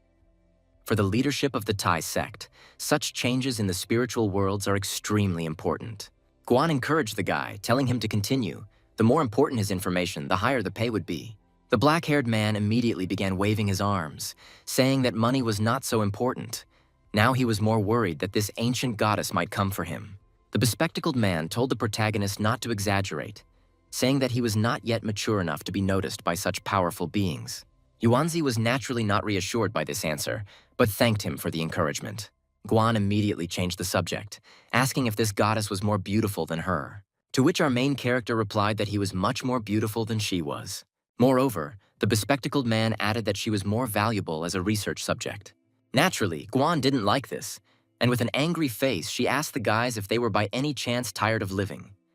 For the leadership of the Tai sect, such changes in the spiritual worlds are extremely important. Guan encouraged the guy, telling him to continue. The more important his information, the higher the pay would be. The black-haired man immediately began waving his arms, saying that money was not so important. Now he was more worried that this ancient goddess might come for him. The bespectacled man told the protagonist not to exaggerate, saying that he was not yet mature enough to be noticed by such powerful beings. Yuanzi was naturally not reassured by this answer, but thanked him for the encouragement. Guan immediately changed the subject, asking if this goddess was more beautiful than her, to which our main character replied that he was much more beautiful than she was. Moreover, the bespectacled man added that she was more valuable as a research subject. Naturally, Guan didn't like this, and with an angry face, she asked the guys if they were by any chance tired of living.